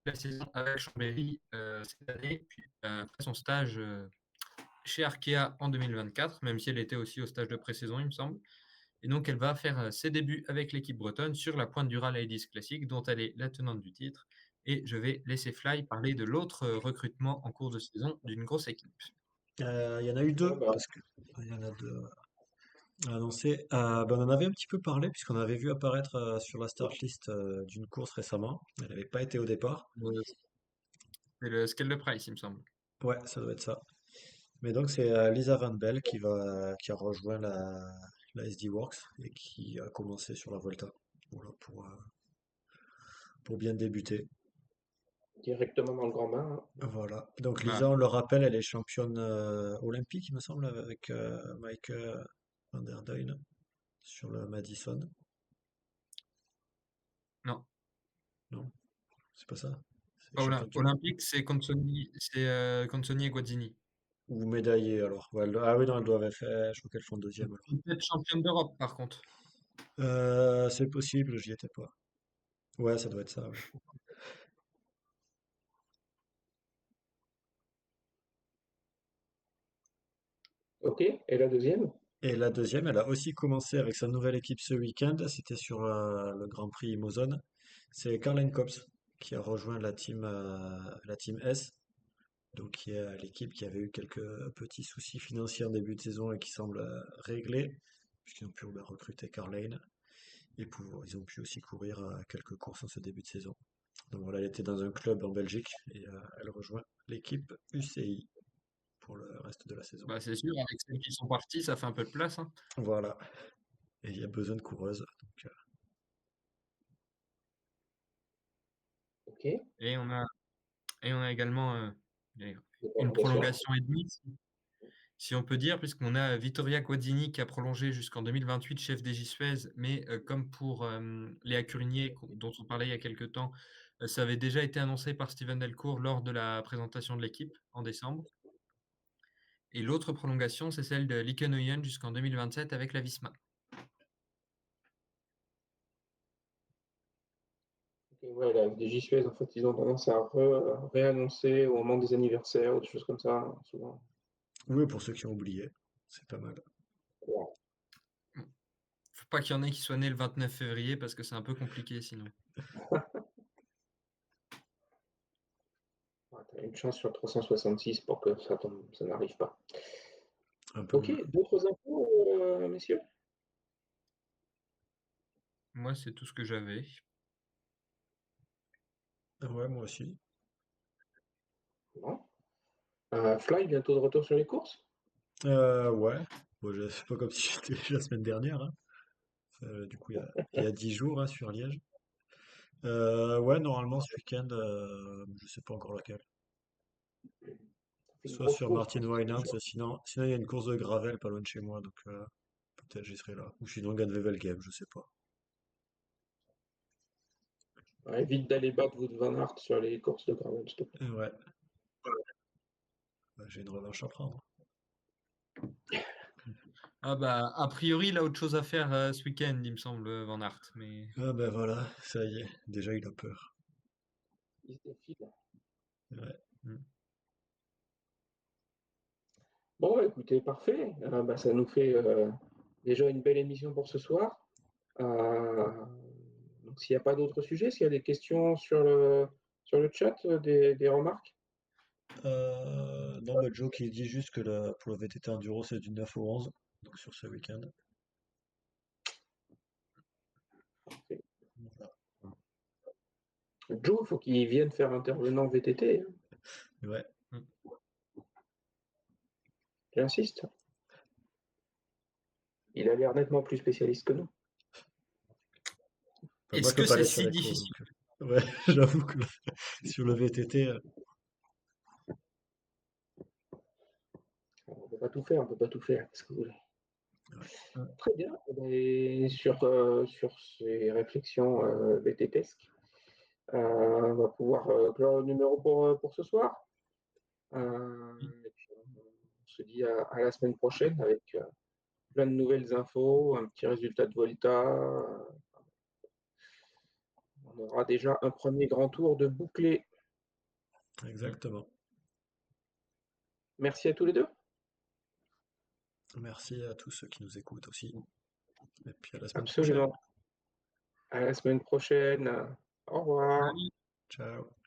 La saison avec Chambéry, cette année, puis, après son stage, chez Arkea en 2024, même si elle était aussi au stage de pré-saison, il me semble. Et donc, elle va faire ses débuts avec l'équipe bretonne sur la Pointe du Ral Ladies Classic, dont elle est la tenante du titre. Et je vais laisser Fly parler de l'autre recrutement en cours de saison d'une grosse équipe. Il y en a eu Ah deux, bah, parce que il y en a deux annoncés. Ben, on en avait un petit peu parlé, puisqu'on avait vu apparaître sur la start list d'une course récemment. Elle n'avait pas été au départ. C'est le Scale de Price, il me semble. Ouais, ça doit être ça. Mais donc c'est Lisa Van Bell qui a rejoint la SD Works et qui a commencé sur la Volta. Voilà, pour bien débuter. directement dans le grand bain, hein. Voilà. Donc Bah, Lisa, on le rappelle, elle est championne olympique, il me semble, avec Mike van der Duyn sur le Madison. non, Non, c'est pas ça. C'est pas championne du monde. olympique, c'est Consoni et Guazzini. Ou médaillée alors. Ouais, ah oui, non, elles doivent faire. Je crois qu'elles font deuxième alors. Peut-être championne d'Europe, par contre. C'est possible, j'y étais pas. Ouais, ça doit être ça, ouais. Ok, et la deuxième? Et la deuxième, elle a aussi commencé avec sa nouvelle équipe ce week-end. C'était sur le Grand Prix Mosone. C'est Carlen Cops qui a rejoint la team S. Donc, qui est l'équipe qui avait eu quelques petits soucis financiers en début de saison et qui semble réglés, puisqu'ils ont pu recruter Carlane. Et ils ont pu aussi courir quelques courses en ce début de saison. Donc voilà, elle était dans un club en Belgique et elle rejoint l'équipe UCI pour le reste de la saison. Bah, c'est sûr, avec celles qui sont parties, ça fait un peu de place, hein. Voilà. et il y a besoin de coureuses. Donc, Ok. Et on a également allez, Des une prolongations. prolongation et demie, si on peut dire, puisqu'on a Vittoria Guazzini qui a prolongé jusqu'en 2028, chef des Suez, mais comme pour Léa Curinier, dont on parlait il y a quelques temps, ça avait déjà été annoncé par Steven Delcourt lors de la présentation de l'équipe en décembre. Et l'autre prolongation, c'est celle de Liekenoyen jusqu'en 2027 avec la Visma. Ok, ouais, la FDJ Suez, en fait, ils ont tendance à réannoncer au moment des anniversaires ou des choses comme ça, hein, souvent. oui, pour ceux qui ont oublié, c'est pas mal. Ouais. Faut pas qu'il y en ait qui soient nés le 29 février parce que c'est un peu compliqué sinon. Ouais, t'as une chance sur 366 pour que ça n'arrive pas. Un peu Ok, moins. d'autres infos, messieurs? Moi, c'est tout ce que j'avais. Ouais, moi aussi. Non. Fly, bientôt de retour sur les courses? Ouais. Bon, c'est pas comme si j'étais la semaine dernière, hein. Du coup, il y a 10 jours, hein, sur Liège. Ouais, normalement ce week-end, je sais pas encore laquelle. C'est une Soit grosse sur course, Martin parce que Weinhardt, sinon il y a une course de gravel pas loin de chez moi, donc peut-être j'y serai là. Ou sinon Wevelgem, je sais pas. ouais, évite d'aller battre Wout van Aert sur les courses de gravel, s'il te plaît. Ouais, bah, j'ai une revanche à prendre. Ah bah, a priori, il a autre chose à faire ce week-end, il me semble, Van Aert. Mais Ah ben voilà, ça y est, déjà il a peur. Il se défile. Ouais. mm. Bon, bah, écoutez, parfait. Bah, ça nous fait déjà une belle émission pour ce soir. Euh, donc, s'il n'y a pas d'autres sujets, s'il y a des questions sur le chat, des remarques? Non, bah Joe qui dit juste que pour le VTT Enduro c'est du 9 au 11, donc sur ce week-end. Parfait. Voilà. Joe, il faut qu'il vienne faire intervenant VTT, hein. Ouais, Mm. J'insiste. Il a l'air nettement plus spécialiste que nous. enfin, moi Est-ce je peux que pas c'est aller sur si les courses, difficile? donc ouais, j'avoue que sur le VTT, On ne peut pas tout faire, on ne peut pas tout faire. Qu'est-ce que vous voulez? ouais. Très bien. Et sur ces réflexions VTTesques, on va pouvoir clore le numéro pour ce soir. Oui. Et puis on se dit à la semaine prochaine avec plein de nouvelles infos, un petit résultat de Volta. On aura déjà un premier grand tour de bouclé. Mm. Exactement. Merci à tous les deux. Merci à tous ceux qui nous écoutent aussi. Et puis à la semaine prochaine. Absolument. À la semaine prochaine. Au revoir. Salut. Ciao.